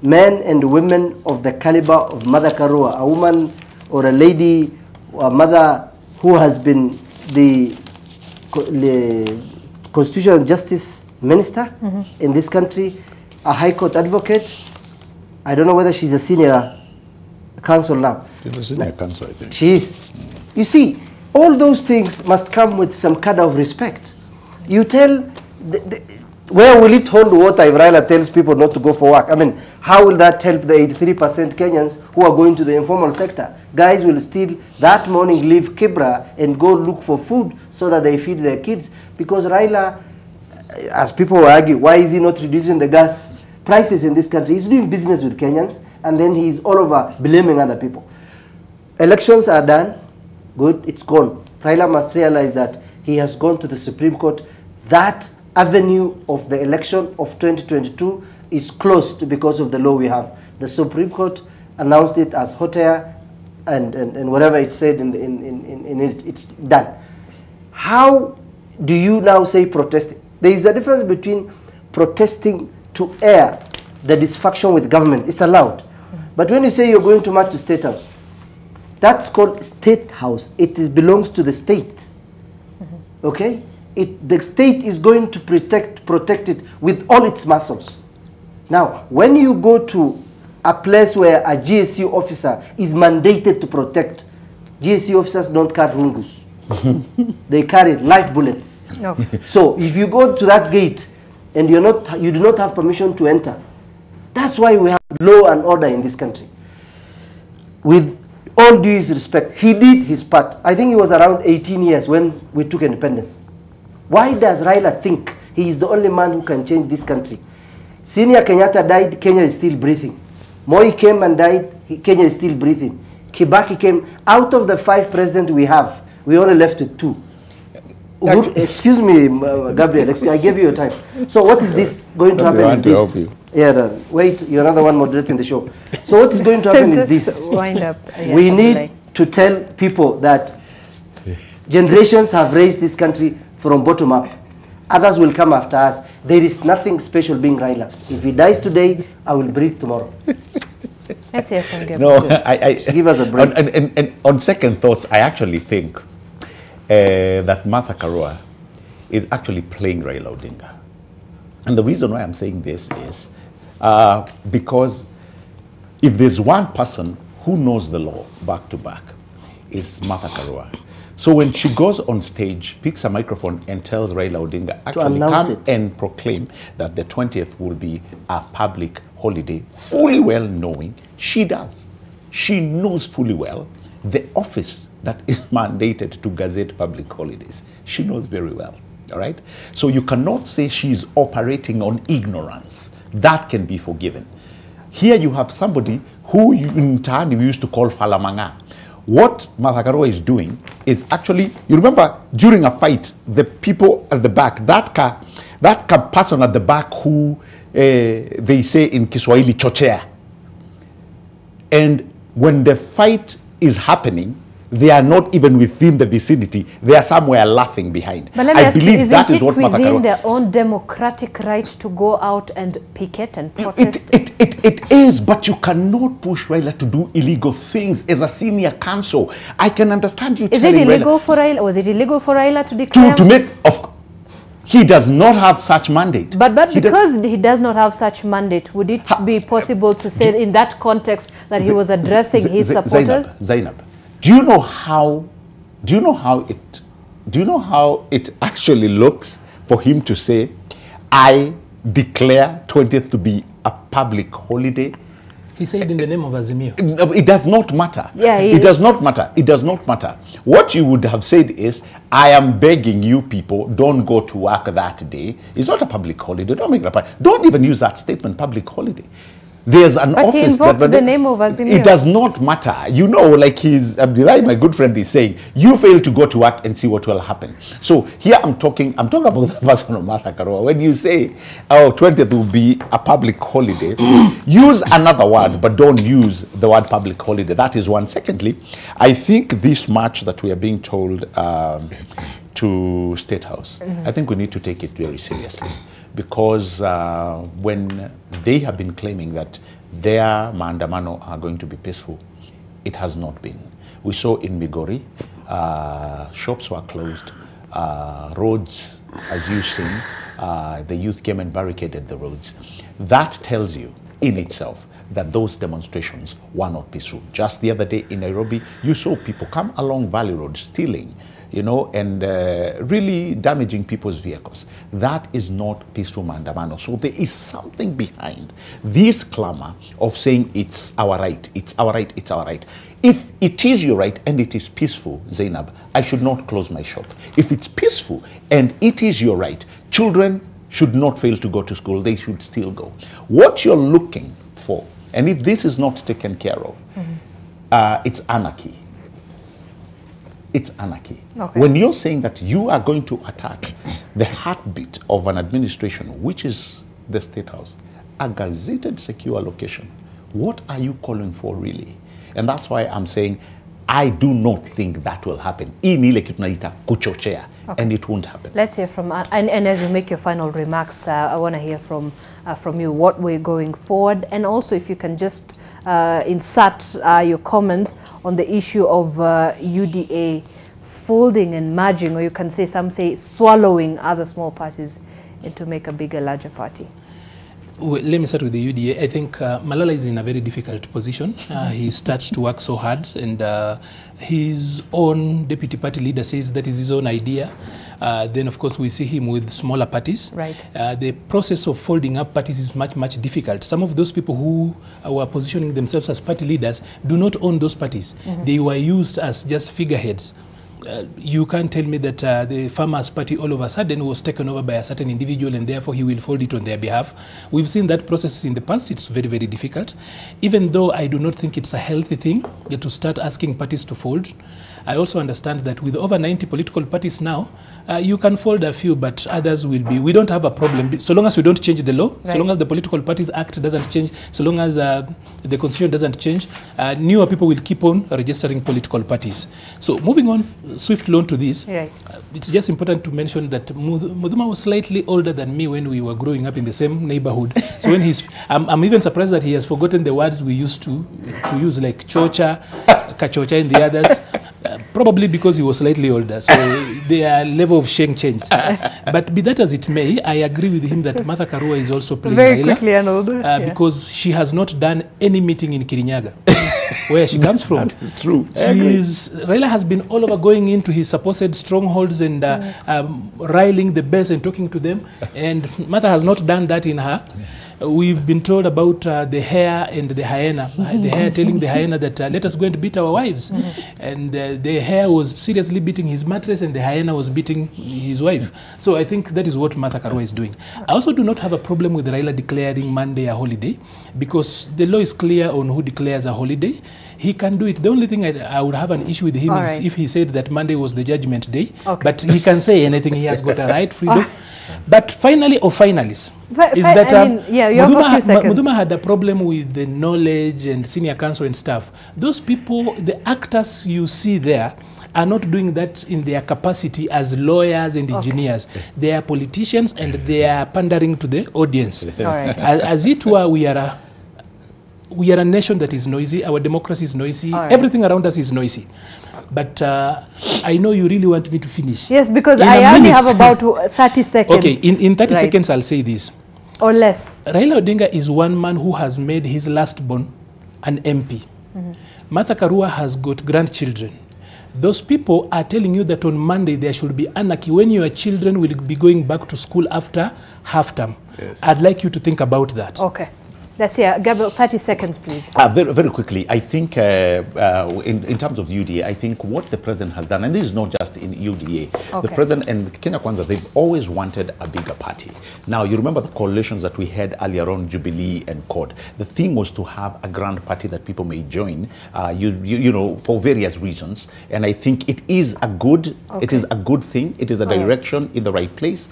men and women of the caliber of Mother Karua, a woman or a lady or a mother who has been the Constitutional Justice Minister in this country, a High Court advocate. I don't know whether she's a senior counsel now. She's a senior counsel, I think. She is. You see, all those things must come with some kind of respect. You tell, where will it hold water if Raila tells people not to go for work? I mean, how will that help the 83% Kenyans who are going to the informal sector? Guys will still that morning leave Kibra and go look for food so that they feed their kids. Because Raila, as people will argue, why is he not reducing the gas prices in this country? He's doing business with Kenyans and then he's all over blaming other people. Elections are done. Good, it's gone. Raila must realize that he has gone to the Supreme Court. That avenue of the election of 2022 is closed because of the law we have. The Supreme Court announced it as hot air and whatever it said in it, it's done. How do you now say protesting? There is a difference between protesting to air the dissatisfaction with government. It's allowed. But when you say you're going to march to State House, that's called State House. It belongs to the state. Okay? The state is going to protect it with all its muscles. Now, when you go to a place where a GSU officer is mandated to protect, GSU officers don't carry rungus. They carry live bullets. No. So if you go to that gate and you do not have permission to enter, that's why we have law and order in this country. With all due respect, he did his part. I think he was around 18 years when we took independence. Why does Raila think he is the only man who can change this country? Senior Kenyatta died, Kenya is still breathing. Moi came and died, Kenya is still breathing. Kibaki came. Out of the 5 presidents we have, we only left with 2. Excuse me, Gabriel, I gave you your time. So what is this going to happen is this. Yeah, wait, you're another one moderating the show. So what is going to happen is this. Wind up. We need to tell people that generations have raised this country from bottom up. Others will come after us. There is nothing special being Raila. If he dies today, I will breathe tomorrow. Let's hear from Gabriel. No, give us a break. And on second thoughts, I actually think that Martha Karua is actually playing Raila Odinga. And the reason why I'm saying this is because if there's one person who knows the law back to back, it's Martha Karua. So when she goes on stage, picks a microphone and tells Raila Odinga, actually come and proclaim that the 20th will be a public holiday, fully well knowing she does. She knows fully well the office that is mandated to gazette public holidays. She knows very well, all right? So you cannot say she's operating on ignorance. That can be forgiven. Here you have somebody who in turn we used to call Falamanga. What Martha Karua is doing is actually, you remember during a fight, the people at the back, that person at the back who they say in Kiswahili chochea. And when the fight is happening, they are not even within the vicinity. They are somewhere laughing behind. But let me ask you, that is what within their own democratic right to go out and picket and protest? It is, but you cannot push Raila to do illegal things as a senior counsel. I can understand you telling Raila... Is it illegal for Raila? Was it illegal for Raila to declare? To make... He does not have such mandate. But because he does not have such mandate, would it be possible to say in that context that he was addressing his supporters? Zainab, do you know how it actually looks for him to say, I declare 20th to be a public holiday? He said in the name of Azimio. It does not matter. Yeah, it does not matter. It does not matter. What you would have said is, I am begging you people, don't go to work that day. It's not a public holiday. Don't make it a Don't even use that statement, public holiday. There's an office he invoked the name of Azimio. It does not matter. You know, like Abdullah, my good friend, is saying, you fail to go to work and see what will happen. So here I'm talking about the person of Martha Karua. When you say, oh, 20th will be a public holiday, use another word, but don't use the word public holiday. That is one. Secondly, I think this march that we are being told to State House, I think we need to take it very seriously. Because when they have been claiming that their maandamano are going to be peaceful, it has not been. We saw in Migori, shops were closed, roads, as you've seen, the youth came and barricaded the roads. That tells you in itself that those demonstrations were not peaceful. Just the other day in Nairobi, you saw people come along Valley Road stealing, you know, and really damaging people's vehicles. That is not peaceful mandamano. So there is something behind this clamor of saying it's our right, it's our right, it's our right. If it is your right and it is peaceful, Zainab, I should not close my shop. If it's peaceful and it is your right, children should not fail to go to school, they should still go. What you're looking for, and if this is not taken care of, it's anarchy. It's anarchy. Okay. When you're saying that you are going to attack the heartbeat of an administration, which is the State House, a gazetted secure location, what are you calling for really? And that's why I'm saying I do not think that will happen. Okay. And it won't happen. Let's hear from, and as you make your final remarks, I want to hear from you what we're going forward, and also if you can just insert your comment on the issue of UDA folding and merging, or you can say, some say swallowing other small parties to make a bigger, larger party. Well, let me start with the UDA. I think Malala is in a very difficult position. He starts to work so hard, and his own deputy party leader says that is his own idea. Then, of course, we see him with smaller parties. Right. The process of folding up parties is much, much difficult. Some of those people who were positioning themselves as party leaders do not own those parties. They were used as just figureheads. You can't tell me that the Farmers' Party all of a sudden was taken over by a certain individual and therefore he will fold it on their behalf. We've seen that process in the past. It's very, very difficult. Even though I do not think it's a healthy thing to start asking parties to fold, I also understand that with over 90 political parties now, you can fold a few, but others will be. We don't have a problem. So long as we don't change the law, right. So long as the Political Parties Act doesn't change, so long as the Constitution doesn't change, newer people will keep on registering political parties. So moving on swiftly on to this, right. It's just important to mention that Muduma was slightly older than me when we were growing up in the same neighborhood. So when he's, I'm even surprised that he has forgotten the words we used to use, like chocha, kachocha and the others. Probably because he was slightly older. So their level of shame changed. But be that as it may, I agree with him that Martha Karua is also playing very Raila, quickly, Arnold. because she has not done any meeting in Kirinyaga, where she comes from. That is true. Raila has been all over going into his supposed strongholds and riling the best and talking to them, and Martha has not done that in her. We've been told about the hare and the hyena. The hare telling the hyena that let us go and beat our wives. And the hare was seriously beating his mattress and the hyena was beating his wife. So I think that is what Martha Karua is doing. I also do not have a problem with Raila declaring Monday a holiday, because the law is clear on who declares a holiday. He can do it. The only thing I would have an issue with him is if he said that Monday was the judgment day. But he can say anything. He has got a right, freedom. But finally, or finalists, is that Muduma had a problem with the knowledge and senior counsel and staff. Those people, the actors you see there, are not doing that in their capacity as lawyers and engineers. They are politicians and they are pandering to the audience. As it were, we are a nation that is noisy. Our democracy is noisy. Everything around us is noisy. But I know you really want me to finish. Yes, because I only have about 30 seconds. Okay, in 30 seconds, I'll say this. Or less. Raila Odinga is one man who has made his last born an MP. Martha Karua has got grandchildren. Those people are telling you that on Monday there should be anarchy when your children will be going back to school after half-term. I'd like you to think about that. Okay. Let's hear. Gabriel, 30 seconds, please. Very, very quickly, I think in terms of UDA, I think what the president has done, and this is not just in UDA, the president and Kenya Kwanza, they've always wanted a bigger party. Now, you remember the coalitions that we had earlier on, Jubilee and CORD. The thing was to have a grand party that people may join, you know, for various reasons. And I think it is a good, it is a good thing. It is a direction in the right place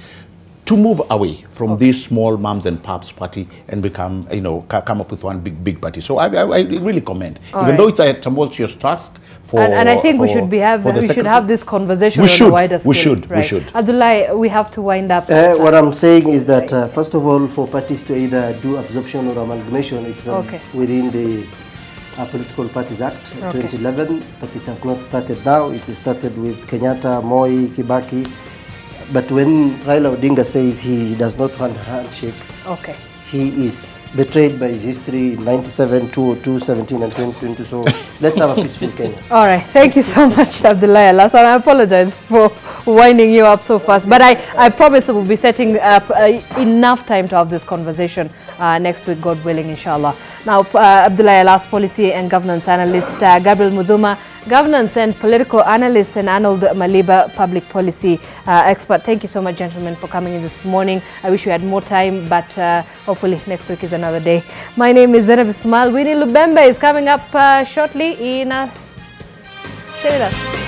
to move away from these small mums and paps party and become, you know, come up with one big party. So I really commend, even though it's a tumultuous task. And I think we should have this conversation on a wider scale. We should. Abdullah, we have to wind up. What I'm saying is that first of all, for parties to either do absorption or amalgamation, it's within the Political Parties Act 2011, but it has not started now. It started with Kenyatta, Moi, Kibaki. But when Raila Odinga says he does not want a handshake, he is betrayed by his history in 97, 2002, 17 and 2020. So let's have a peaceful Kenya. All right. Thank you so much, Abdullah Alas. And I apologize for winding you up so fast. But I promise that we'll be setting up enough time to have this conversation next week, God willing, inshallah. Now, Abdullah Alas, policy and governance analyst, Gabriel Muduma, governance and political analyst, and Arnold Maliba, public policy expert. Thank you so much, gentlemen, for coming in this morning. I wish we had more time, but hopefully next week is another day. My name is Zainab Ismail. Winnie Lubembe is coming up shortly. Stay with us.